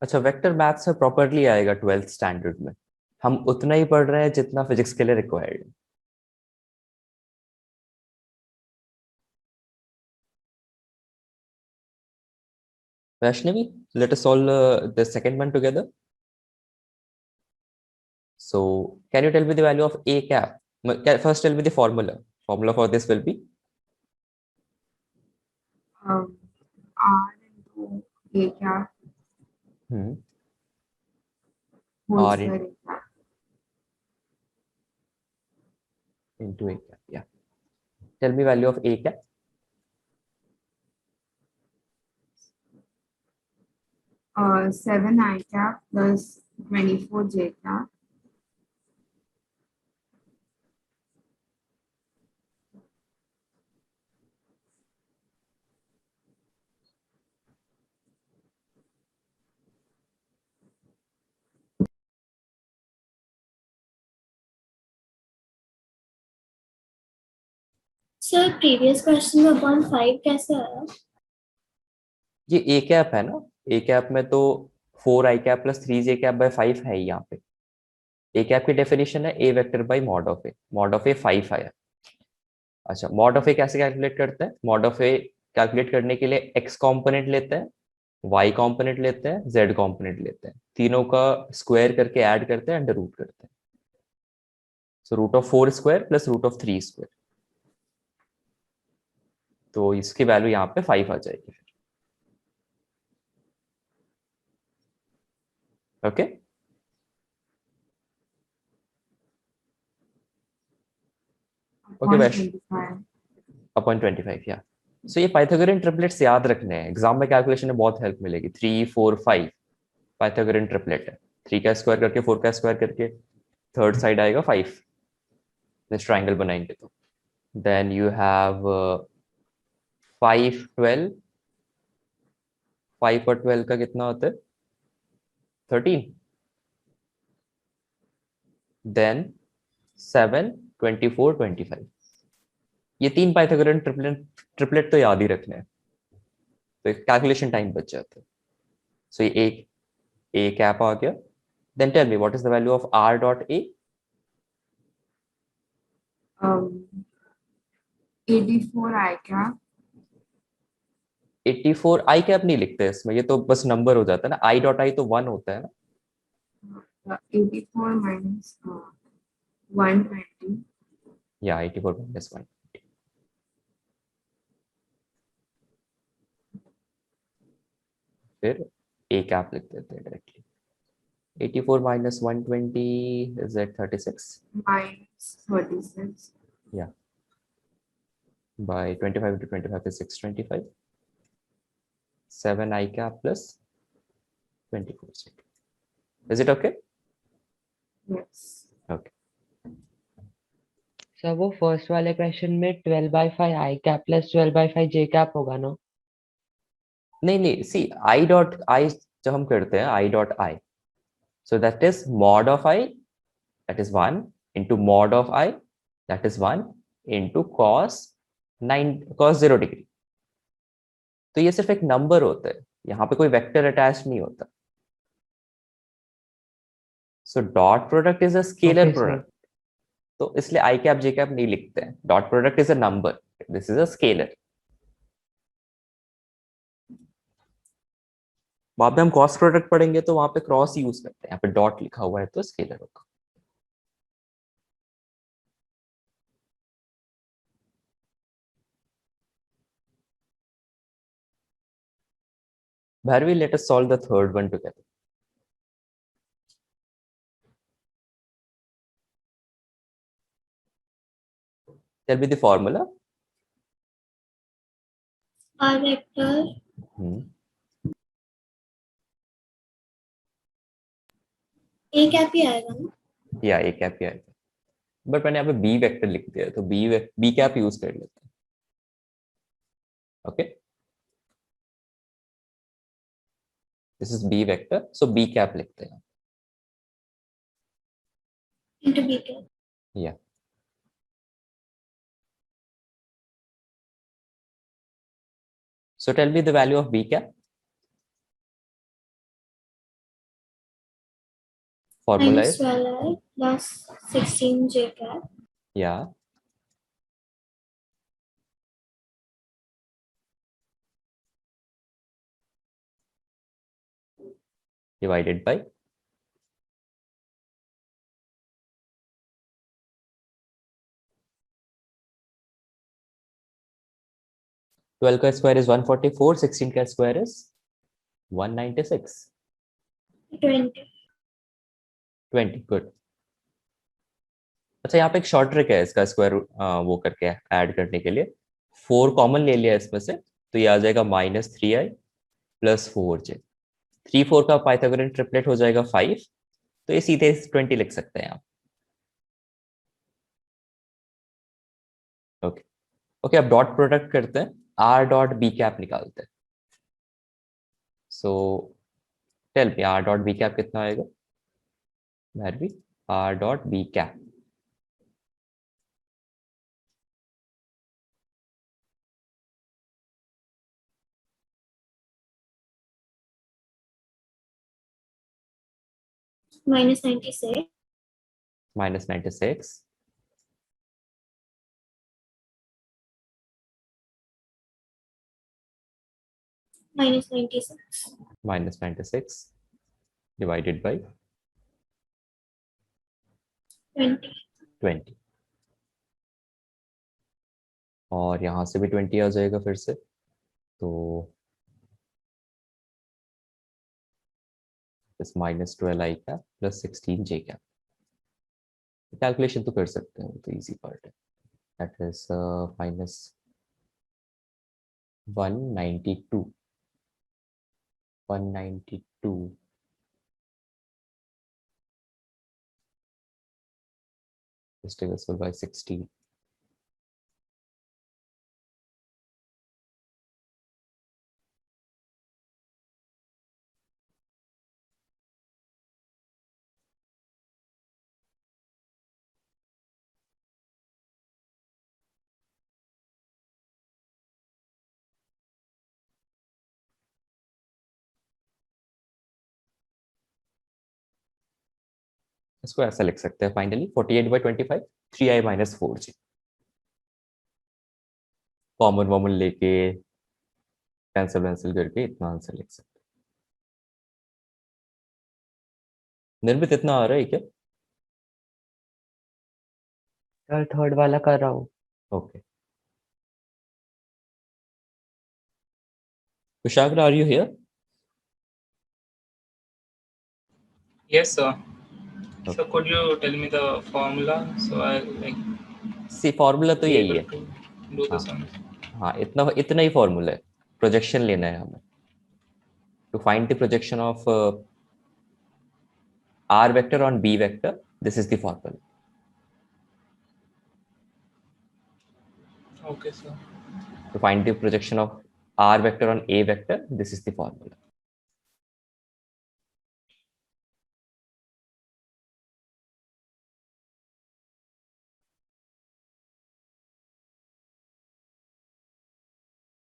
अच्छा, वेक्टर मैथ्स में प्रॉपर्ली आएगा 12th स्टैंडर्ड में। हम उतना ही पढ़ रहे हैं जितना फिजिक्स के लिए रिक्वायर्ड है। Vaishnavi, let us solve the second one together. So can you tell me the value of a cap? First tell me the formula. Formula for this will be R into A cap whole R square A cap. into a cap. Yeah. Tell me value of a cap. 7i cap plus 24j cap. Sir previous question में 1.5 कैसे आया? ये A cap है ना, A cap में तो 4 I cap plus 3 J cap by 5 है ही यहाँ पे। ए कैप की डेफिनेशन है ए वेक्टर बाय मॉड ऑफ ए 5 आया। अच्छा, मॉड ऑफ ए कैसे कैलकुलेट करते हैं? मॉड ऑफ ए कैलकुलेट करने के लिए एक्स कॉम्पोनेंट लेते हैं, वाई कॉम्पोनेंट लेते हैं, जेड कॉम्पोनेंट लेते हैं, तीनों का स्क्वायर करके ऐड करते हैं, अंडर रूट करते हैं। So root of 4 square plus root of 3 square, तो इसकी वैल्यू यहाँ पे 5 आ जाएगी फिर। ओके, ओके वैश 125. अपॉन 25 या। सो ये पाइथागोरियन ट्रिपलेट्स याद रखने हैं, एग्जाम में कैलकुलेशन में बहुत हेल्प मिलेगी। 3 4 5 पाइथागोरियन ट्रिपलेट है। 3 का स्क्वायर करके 4 का स्क्वायर करके थर्ड साइड आएगा 5, नेक्स्ट ट्राइंगल बनाएंगे तो। देन यू हैव 5 12, 5 और 12 का कितना होता है? 13। देन 7 24 25, ये 3 पाइथागोरियन ट्रिपलेट तो याद ही रखने हैं, तो कैलकुलेशन टाइम बच जाता है। सो ये एक ए कैप आ गया। Then tell me what is the value of R dot A? 84 I cap. 84 I cap नहीं लिखते इसमें, ये तो बस नंबर हो जाता है ना। आई डॉट आई तो 1 होता है ना। 84 minus 120. या 84 माइनस 1, फिर ए कैप लिख देते हैं directly. 84 minus 120 is at 36 Minus 36. by 25 into 25 is 625. 7 I cap plus 24 Z. Is it okay? Yes. Okay. Sir वो फर्स्ट वाले क्वेश्चन में 12/5 आई कैप प्लस 12/5 जे कैप होगा ना? नहीं नहीं, सी I dot I जब हम करते हैं I dot I, so that is mod of I, that is 1 into mod of I, that is 1 into cos 0 degree. तो ये सिर्फ एक नंबर होता है, यहाँ पे कोई वेक्टर अटैच नहीं होता। सो dot product is a scalar Okay, sir. Product, तो इसलिए आई कैप जे कैप नहीं लिखते हैं। Dot product is a number, this is a scalar. वहां पे हम क्रॉस प्रोडक्ट पढ़ेंगे तो वहां पे क्रॉस यूज करते हैं, यहाँ पे डॉट लिखा हुआ है तो स्केलर होगा। Bharvi, let us solve the third one together. Tell me the formula. R vector Hmm. A cap ही आएगा ना? या ए कैप ही आएगा, बट मैंने यहाँ पे बी वेक्टर लिख दिया है, तो बी कैप यूज कर लेते हैं। Okay, this is B vector, so B cap लिखते हैं। into B cap. या so tell me the value of b cap. Formula Minus is 12 I plus 16 J cap. yeah, divided by 12 का square is 144, 16 का square is 196, 20. 20। Good. अच्छा, यहाँ पे एक short trick है इसका स्क्वायर वो करके ऐड करने के लिए। 4 कॉमन ले लिया इसमें से, तो ये आ जाएगा -3i प्लस 4j। 3 4 का पाइथागोरियन ट्रिपलेट हो जाएगा 5, तो ये सीधे 20 लिख सकते हैं आप। ओके ओके, अब डॉट प्रोडक्ट करते हैं, आर डॉट बी कैप निकालते हैं। So tell me R dot B cap कितना आएगा? Bhairavi, R dot B cap minus 96, minus 96, minus 96, minus 96 divided by 20, 20, और यहाँ से भी 20 आ जाएगा फिर से, तो इस minus 12 I cap plus 16 J cap. Calculation तो कर सकते हैं, तो इजी पार्ट है. That is minus 192, 192 is divisible by 16. इसको ऐसा लिख सकते हैं finally 48/25 3i minus 4j. Common वॉमन लेके कैंसिल करके इतना आंसर लिख सकते हैं. निर्मित इतना आ रहा है क्या? सर थर्ड वाला कर रहा हूँ. Okay. Kushagra, are you here? Yes, sir. Okay. So could you tell me the formula so I'll like C formula तो be यही able है. to do the हाँ. sum? हाँ, इतना ही फॉर्मूला है. प्रोजेक्शन लेना है हमें. To find the projection of r vector on b vector, this is the formula. Okay, sir. To find the projection of r vector on a vector, this is the formula.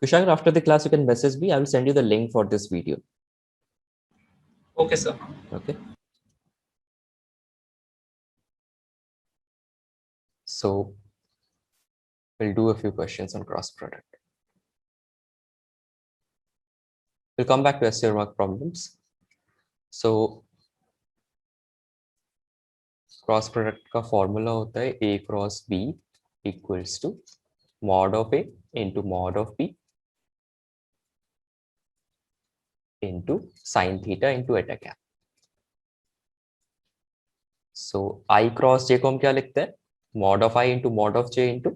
Kushagra, after the class, you can message me. I will send you the link for this video. Okay, sir. Okay. So we'll do a few questions on cross product. We'll come back to SCR mark problems. So cross product का formula होता है a cross b equals to mod of a into mod of b into sin theta into eta cap. So I cross j को हम क्या लिखते हैं? Mod of I into mod of j into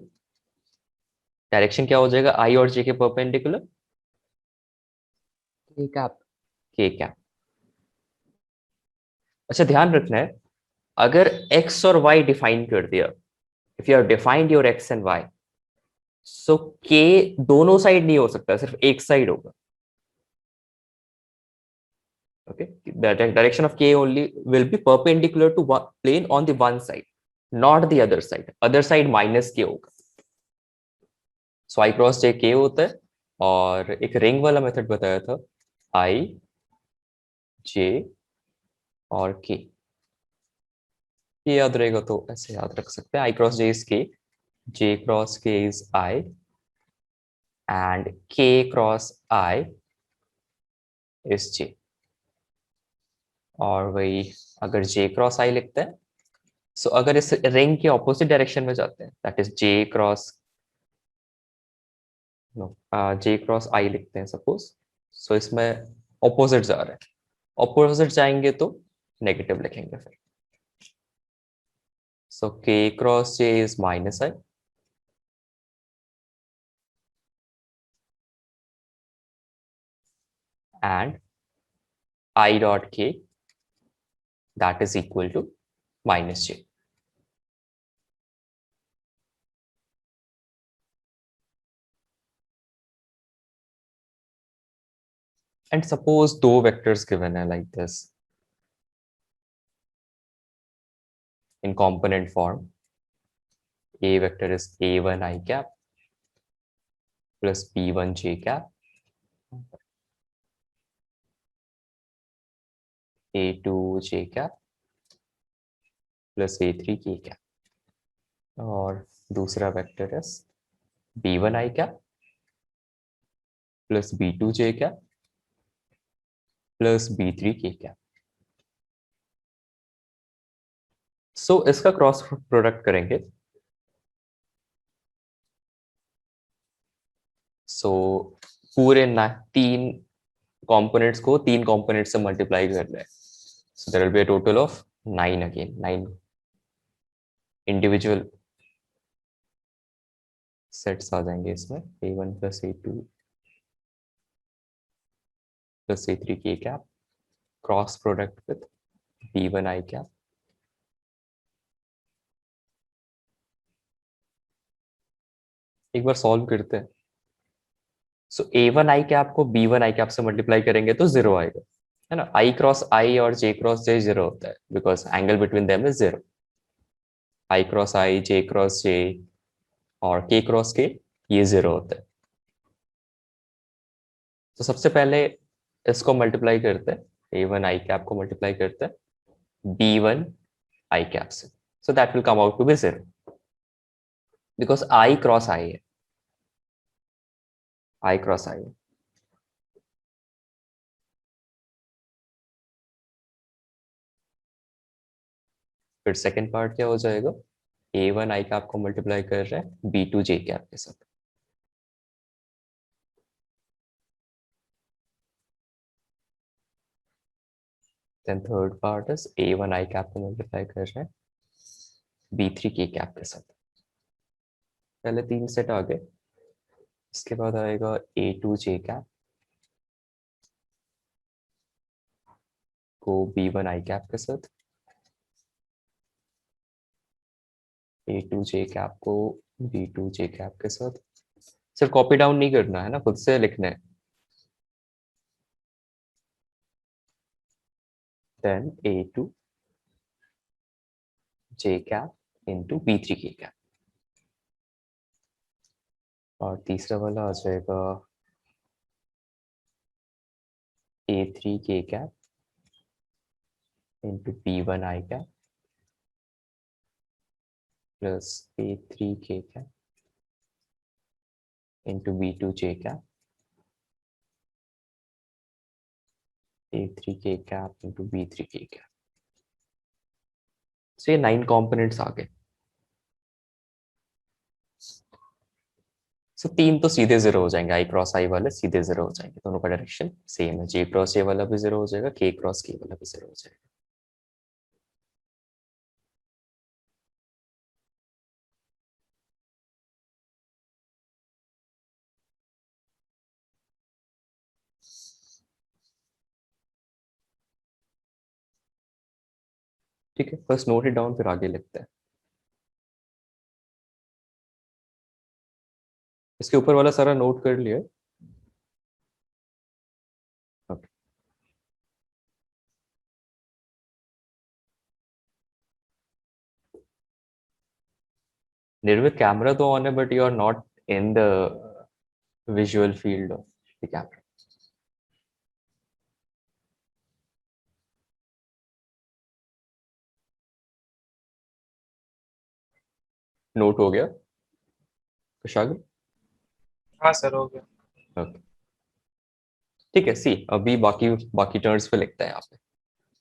direction क्या हो जाएगा? I और j के perpendicular K cap. k cap. अच्छा, ध्यान रखना है, अगर x और y डिफाइन कर दिया, if you have defined your x and y, so k दोनों साइड नहीं हो सकता, सिर्फ एक साइड होगा. Okay, the direction of k only will be perpendicular to one plane on the one side, not the other side. Other side minus k होगा. So I cross j k होता है, और एक रिंग वाला method बताया था, I j और k. ये याद रहेगा तो ऐसे याद रख सकते हैं. I cross j is k, j cross k is I, and k cross I is j. और वही अगर j क्रॉस i लिखते हैं, सो अगर इस रिंग के ऑपोजिट डायरेक्शन में जाते हैं, that is j cross i लिखते हैं सपोज, सो इसमें ऑपोजिट जा रहा है, ऑपोजिट जाएंगे तो नेगेटिव लिखेंगे फिर. सो k cross j is minus i, and I dot k, that is equal to minus j. And suppose दो vectors given है like this in component form. A vector is a1 I cap plus b1 j cap, a2 j cap plus A3 k cap और दूसरा vector है B1 I cap plus B2 j cap plus B3 k cap. So इसका cross product करेंगे। सो पूरे तीन components को तीन component से मल्टीप्लाई कर रहे हैं। So there will be a total of 9 again, 9 individual sets आ जाएंगे इसमें। A1 plus A2 plus A3 k cap cross product with B1 I cap एक बार सॉल्व करते हैं। सो A1 I कैप को B1 I कैप से मल्टीप्लाई करेंगे तो 0 आएगा, है ना। I क्रॉस I और J क्रॉस J 0 होता है because angle between them is 0। I cross I, J cross J और K क्रॉस K ये 0 होता है। तो सबसे पहले इसको मल्टीप्लाई करते हैं, A1 I कैप को मल्टीप्लाई करते हैं B1 I कैप से। So that will come out to be 0 because I cross I है, I क्रॉस I है। फिर सेकेंड पार्ट क्या हो जाएगा, A1 I कैप को मल्टीप्लाई कर रहे हैं B2 J कैप के साथ। Then third part is A1 I cap को मल्टीप्लाई कर रहे हैं B3 K कैप के साथ। पहले तीन सेट आ गए, इसके बाद आएगा A2 J कैप को B1 I कैप के साथ, A2 J कैप को B2 J कैप के साथ। सर कॉपी डाउन नहीं करना है ना, खुद से लिखना है। Then A2 J cap into B3 K cap और तीसरा वाला आ जाएगा A3 K cap into B1 I cap plus A3 K cap into B2 J cap, A3 K cap into B3 K cap. तो ये 9 कंपोनेंट्स आ गए। सो तीन तो सीधे 0 हो जाएंगे, I क्रॉस I वाले सीधे 0 हो जाएंगे, दोनों का डायरेक्शन सेम है। J क्रॉस J वाला भी 0 हो जाएगा, K क्रॉस K वाला भी 0 हो जाएगा। ठीक है, फर्स्ट नोट इट डाउन फिर आगे लिखते हैं। इसके ऊपर वाला सारा नोट कर लिया। ओके, निर्विक कैमरा तो ऑन है but you are not in the visual field of the camera. Note हो गया कुशाग? हाँ सर, हो गया। ओके, ठीक है। सी अभी बाकी बाकी टर्म्स पे लिखते हैं यहाँ पे।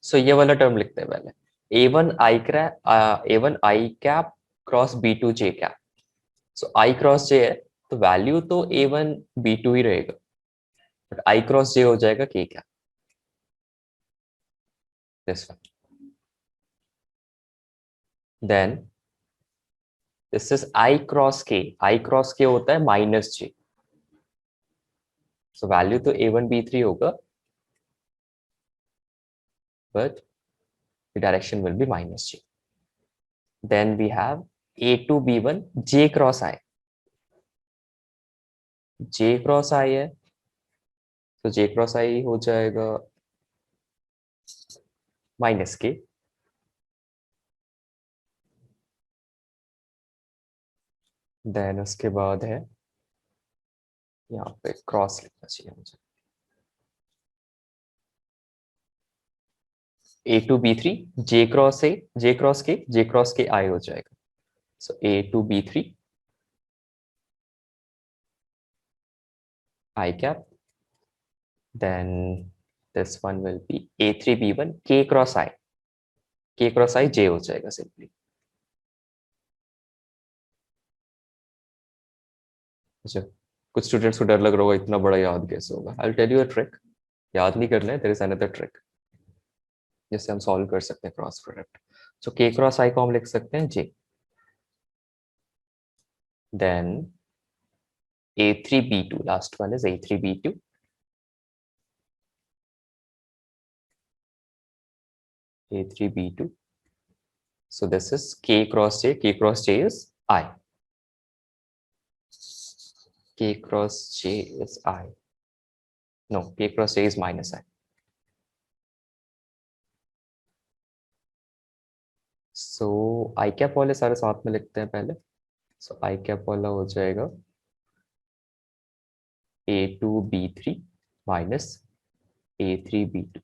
सो ये वाला टर्म लिखते हैं पहले, A1 I cap cross B2 J cap. So I cross J है तो वैल्यू तो A1 B2 ही रहेगा, बट I क्रॉस J हो जाएगा K cap, this one. Then this is I cross K। I cross K होता है minus J, so value तो A1 B3 होगा but the direction will be minus J. Then we have A2 B1 J cross I। J cross I है तो J cross I हो जाएगा minus K। Then उसके बाद है यहाँ पे क्रॉस लिखना चाहिए मुझे, A2 B3 J cross A J cross K I हो जाएगा. So A2 B3 I cap. Then this one will be A3 B1 K cross I J हो जाएगा सिंपली. अच्छा, कुछ स्टूडेंट्स को डर लग रहा होगा इतना बड़ा याद कैसे होगा. I will tell you a trick. याद नहीं करना है, देयर इज अनदर ट्रिक जिससे हम सॉल्व कर सकते हैं cross product. So K cross I को हम लिख सकते हैं J. Then A3 B2 last one is A3 B2 A3 B2. So this is K cross J. K cross J is I. K cross J is I. No, K cross J is minus I. So I cap वाले सारे साथ में लिखते हैं पहले. So I cap वाला हो जाएगा A2 B3 minus A3 B2.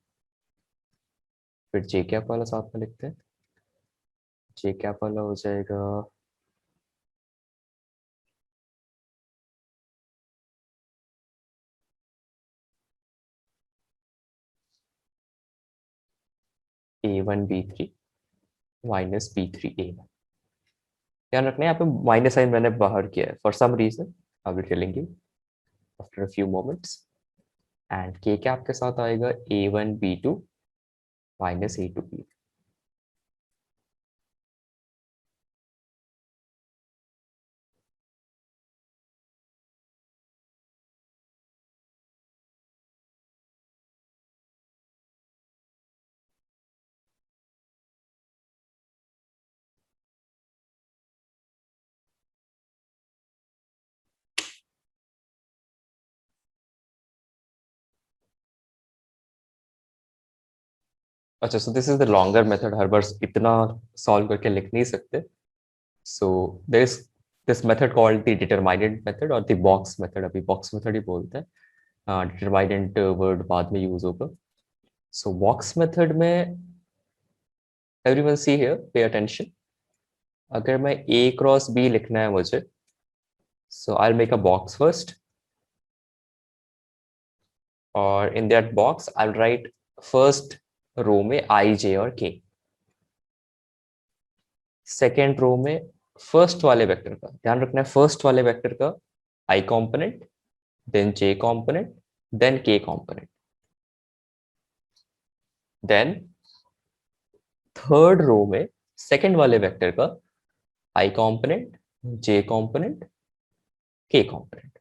फिर J cap वाला साथ में लिखते हैं. J cap वाला हो जाएगा A1 B3 minus B3 A1. ध्यान रखना है यहाँ पे माइनस साइन मैंने बाहर किया है for some reason. I will telling you after a few moments. And K cap के साथ आएगा A1 B2 minus A2 B. अच्छा, so this is the longer method. हर बार इतना सॉल्व करके लिख नहीं सकते. So there is this method called the determinant method और द बॉक्स मेथड. अभी बॉक्स मेथड ही बोलते हैं, डिटरमाइनेंट वर्ड बाद में यूज होगा. सो बॉक्स मेथड में everyone see here, pay attention. अगर मैं A क्रॉस B लिखना है मुझे, so I will make a box first और in that box I will write first row में I J और K. सेकेंड रो में फर्स्ट वाले वेक्टर का ध्यान रखना है. फर्स्ट वाले वेक्टर का I component, then J component, then K component. Then third row में सेकेंड वाले वेक्टर का I component, J component, K component.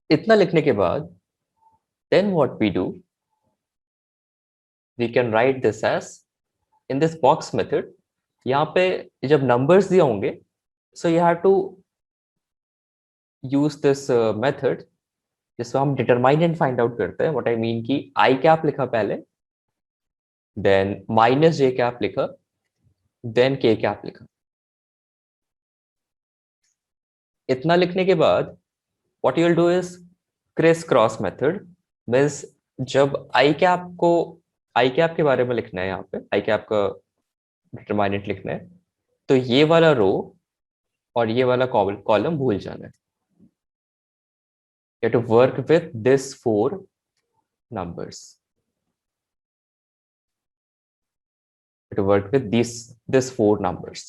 इतना लिखने के बाद then what we do, we can write this as in this box method. यहाँ पे जब numbers दिए होंगे, so you have to use this method जिसको हम determinant find out करते हैं. What I mean कि I cap लिखा पहले, then minus J cap लिखा, then K cap लिखा. इतना लिखने के बाद what you will do is criss cross method. Means जब I कैप के बारे में लिखना है, यहाँ पे I कैप का डिटरमाइनेंट लिखना है, तो ये वाला रो और ये वाला कॉलम भूल जाना है. You have to work with this 4 numbers. You have to work with this 4 numbers.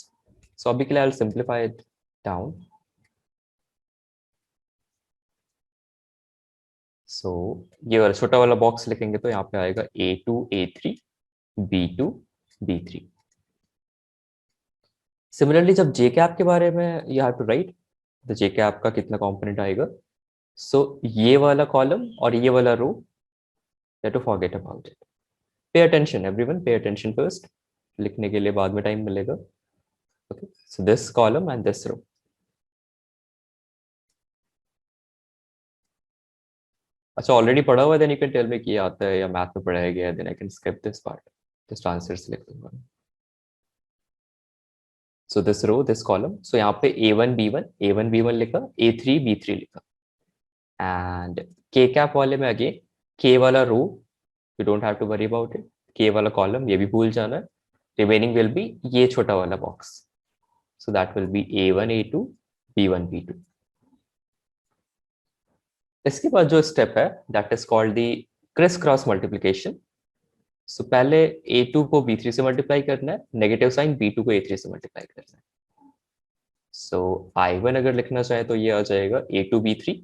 So अभी के लिए I'll simplify it down. सो ये वाला छोटा वाला बॉक्स लिखेंगे तो यहाँ पे आएगा A2 A3 B2 B3. Similarly जब J कैप के बारे में you have to write the J cap का कितना कंपोनेंट आएगा. सो ये वाला कॉलम और ये वाला row, you have to forget about it. Pay attention everyone, pay attention first. लिखने के लिए बाद में टाइम मिलेगा. Okay, so this column and this row. अच्छा, ऑलरेडी पढ़ा हुआ है, then you can tell me कि आता है या मैथ में पढ़ाया गया है, then I can skip this part. Just answers लिख दूंगा. So this row, this column. So यहाँ पे A1 B1 लिखा, A3 B3 लिखा. एंड K कैप वाले में अगेन K वाला रो You don't have to worry about it. K वाला column ये भी भूल जाना है. Remaining will be ये छोटा वाला box. So that will be A1, A2, B1, B2. इसके बाद जो step है, that is called the criss-cross multiplication. So पहले A2 को B3 से multiply करना है, negative sign B2 को A3 से multiply करना है. So I1 अगर लिखना चाहे तो ये आ जाएगा A2 B3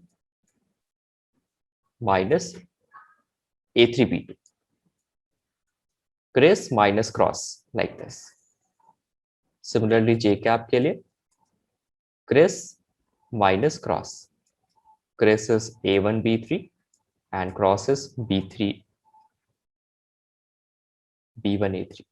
minus A3 B2. Criss minus cross like this. Similarly J cap के लिए criss minus cross. Criss is A1 B3 and cross is B3 B1 A3.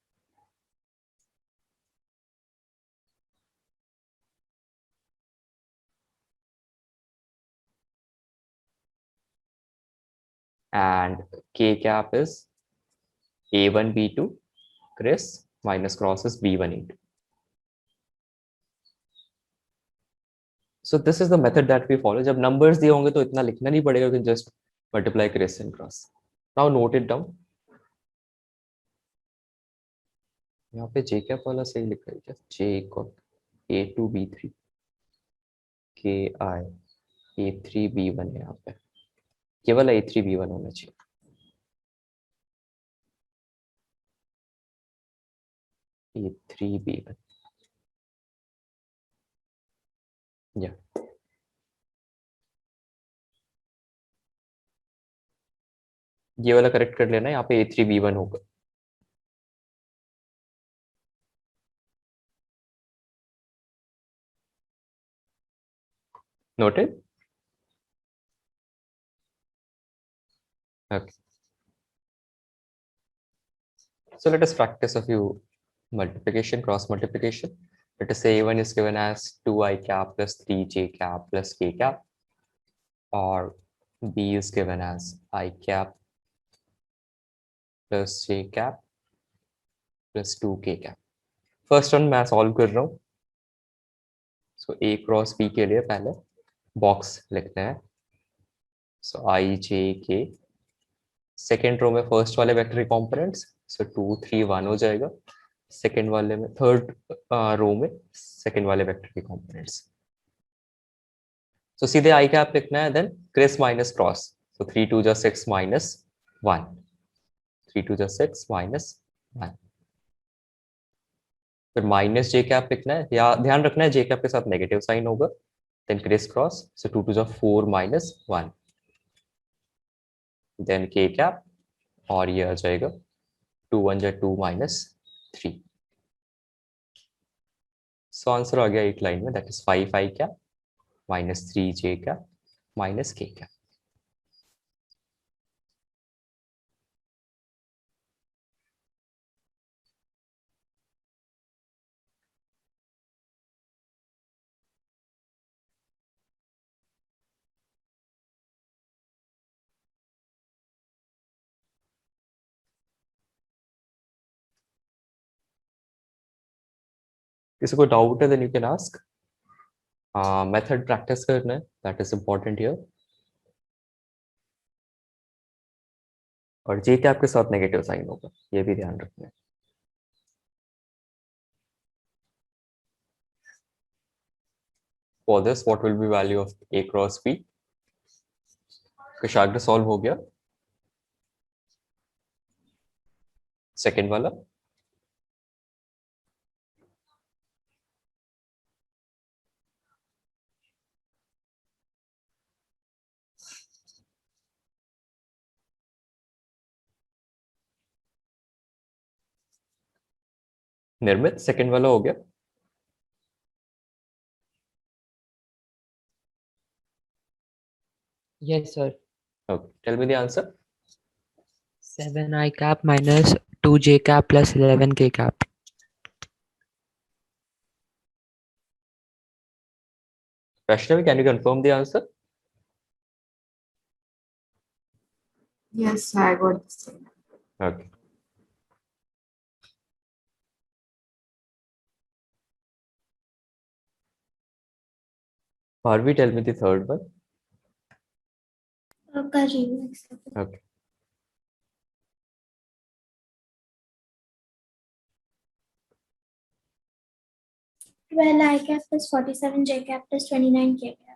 And K cap is A1 B2 criss minus cross is B1 A2. So this is the method that we follow. जब numbers दिए होंगे तो इतना लिखना नहीं पड़ेगा, you can just multiply criss and cross. Now note it down. यहाँ पे J cap वाला सही लिखा है क्या? J को A2 B3 KI A3 B1 है यहाँ पे. केवल A3 B1 होना चाहिए. A3 B1. Yeah. ये वाला करेक्ट कर लेना, यहाँ पे A3 B1 होगा. Noted? Okay. So let us practice a few multiplication, cross multiplication. Let us say A1 is given as 2I cap plus 3J cap plus K cap, or B is given as I cap plus J cap plus 2K cap. First one मैं solve कर रहा हूँ. So A cross B के लिए पहले box लिखना है. So I, J, K. Second row में first वाले vector components. So 2, 3, 1 हो जाएगा. Second वाले में third row में second वाले vector के components. So सीधे I cap लिखना है, then criss minus cross. So 3 2 जा 6 minus 1. 3 2 जा 6 minus 1. फिर minus J cap लिखना है, या ध्यान रखना है J cap के साथ negative sign होगा. Then criss cross. So 2 2 जा 4 minus 1. Then K cap, और ये आ जाएगा 2 1 जा 2 minus 3. So आंसर आ गया एक लाइन में, that is 5 I cap minus 3 J cap minus K cap. किसी को डाउट है then you can ask. Method practice करना है, that is important here. और J cap के साथ नेगेटिव साइन होगा, ये भी ध्यान रखना है. For this, what will be value of A cross B? Kushagra solve हो गया. सेकेंड वाला निर्मित, सेकेंड वाला हो गया. Yes, sir. Okay, tell me the answer. 7I cap minus 2J cap plus 11K cap. Vaishnavi, can you confirm the answer? Yes, I got the same. Okay. Bharvi, tell me the third one. कर रही हूँ accept. Okay. 12 I cap plus 47 J cap plus 29 K cap.